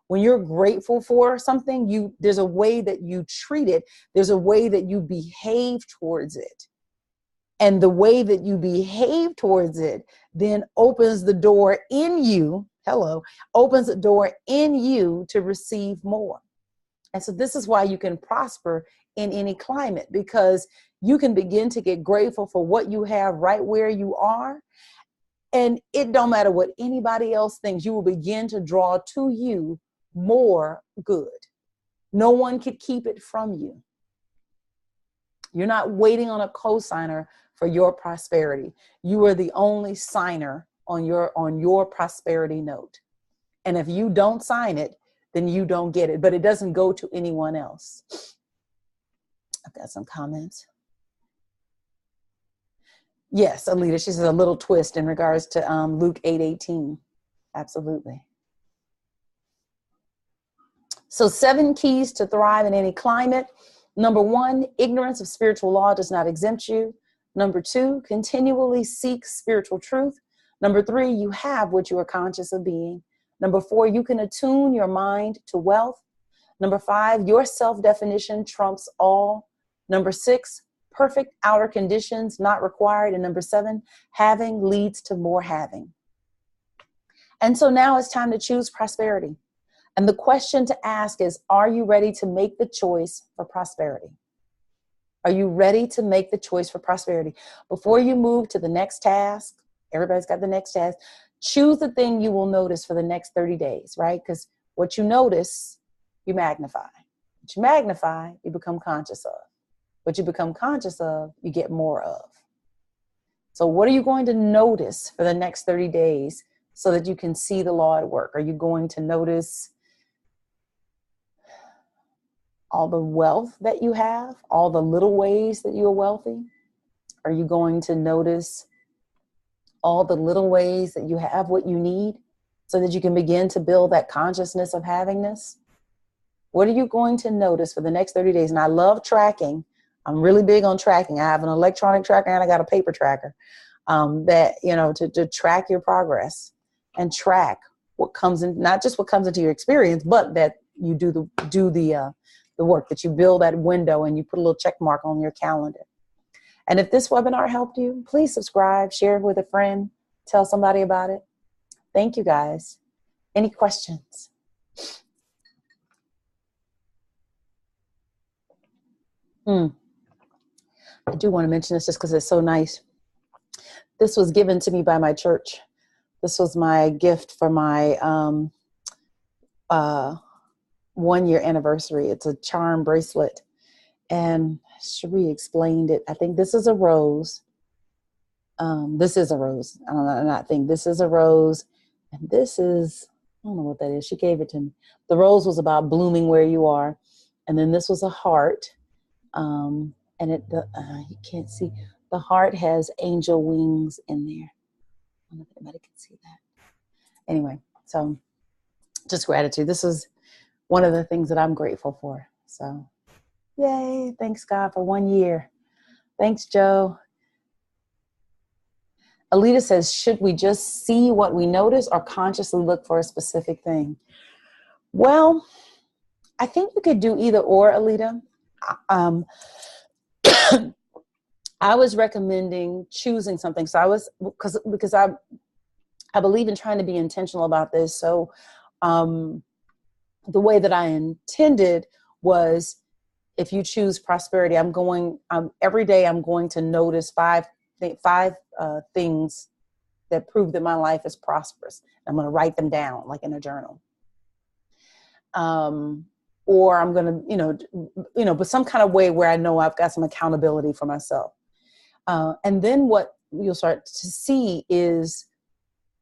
When you're grateful for something, there's a way that you treat it. There's a way that you behave towards it. And the way that you behave towards it then opens the door in you, opens the door in you to receive more. And so this is why you can prosper in any climate, because you can begin to get grateful for what you have right where you are. And it don't matter what anybody else thinks, you will begin to draw to you more good. No one could keep it from you. You're not waiting on a cosigner for your prosperity. You are the only signer on your prosperity note. And if you don't sign it, then you don't get it, but it doesn't go to anyone else. I've got some comments. Yes, Alita, she says a little twist in regards to Luke 8:18. Absolutely. So 7 keys to thrive in any climate. Number 1, ignorance of spiritual law does not exempt you. Number 2, continually seek spiritual truth. Number 3, you have what you are conscious of being. Number 4, you can attune your mind to wealth. Number 5, your self-definition trumps all. Number 6, perfect outer conditions not required. And number 7, having leads to more having. And so now it's time to choose prosperity. And the question to ask is, are you ready to make the choice for prosperity? Are you ready to make the choice for prosperity? Before you move to the next task, everybody's got the next task, choose the thing you will notice for the next 30 days, right? Because what you notice, you magnify. What you magnify, you become conscious of. What you become conscious of, you get more of. So what are you going to notice for the next 30 days so that you can see the law at work? Are you going to notice all the wealth that you have, all the little ways that you are wealthy? Are you going to notice all the little ways that you have what you need so that you can begin to build that consciousness of havingness? What are you going to notice for the next 30 days? And I love tracking. I'm really big on tracking. I have an electronic tracker and I got a paper tracker that, you know, to track your progress and track what comes in, not just what comes into your experience, but that you do the work, that you build that window and you put a little check mark on your calendar. And if this webinar helped you, please subscribe, share it with a friend, tell somebody about it. Thank you, guys. Any questions? I do want to mention this just because it's so nice. This was given to me by my church. This was my gift for my 1-year anniversary. It's a charm bracelet. And Cherie explained it. I think this is a rose. This is a rose. I don't know, not think. This is a rose. And this is, I don't know what that is. She gave it to me. The rose was about blooming where you are. And then this was a heart. And you can't see. The heart has angel wings in there. I don't know if anybody can see that. Anyway, so just gratitude. This is one of the things that I'm grateful for. So yay. Thanks, God, for 1 year. Thanks, Joe. Alita says, should we just see what we notice or consciously look for a specific thing? Well, I think you could do either or, Alita. I was recommending choosing something. So I was, because I believe in trying to be intentional about this. So the way that I intended was, if you choose prosperity, every day I'm going to notice five things that prove that my life is prosperous. I'm going to write them down like in a journal. Or I'm going to, but some kind of way where I know I've got some accountability for myself. And then what you'll start to see is,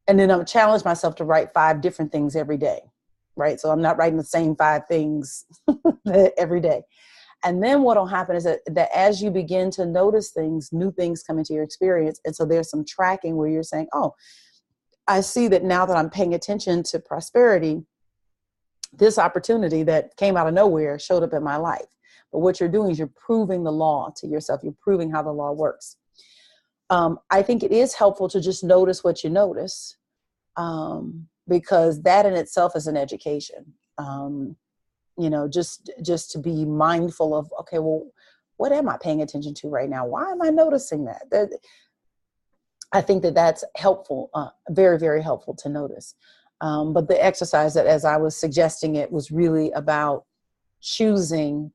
and then I'll challenge myself to write 5 different things every day, right? So I'm not writing the same 5 things every day. And then what will happen is that as you begin to notice things, new things come into your experience. And so there's some tracking where you're saying, oh, I see that now that I'm paying attention to prosperity, this opportunity that came out of nowhere showed up in my life. But what you're doing is you're proving the law to yourself. You're proving how the law works. I think it is helpful to just notice what you notice, because that in itself is an education. Just to be mindful of, okay, well, what am I paying attention to right now? Why am I noticing that? I think that's helpful, very, very helpful to notice. But the exercise that, as I was suggesting it, was really about choosing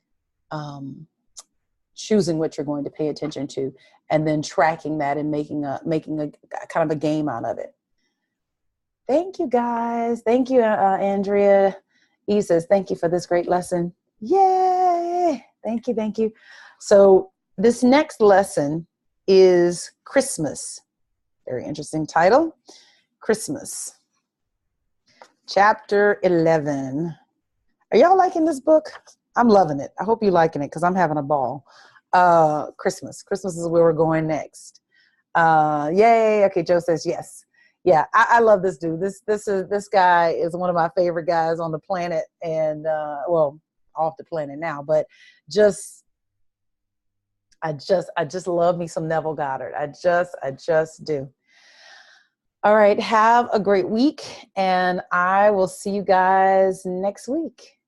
what you're going to pay attention to, and then tracking that and making a kind of a game out of it. Thank you, guys. Thank you, Andrea. E says, thank you for this great lesson. Yay! Thank you, thank you. So this next lesson is Christmas. Very interesting title. Christmas. Chapter 11. Are y'all liking this book? I'm loving it. I hope you're liking it because I'm having a ball. Christmas. Christmas is where we're going next. Yay. Okay, Joe says yes. Yeah, I love this dude. This guy is one of my favorite guys on the planet, and off the planet now, but I just love me some Neville Goddard. I just do. All right, have a great week, and I will see you guys next week.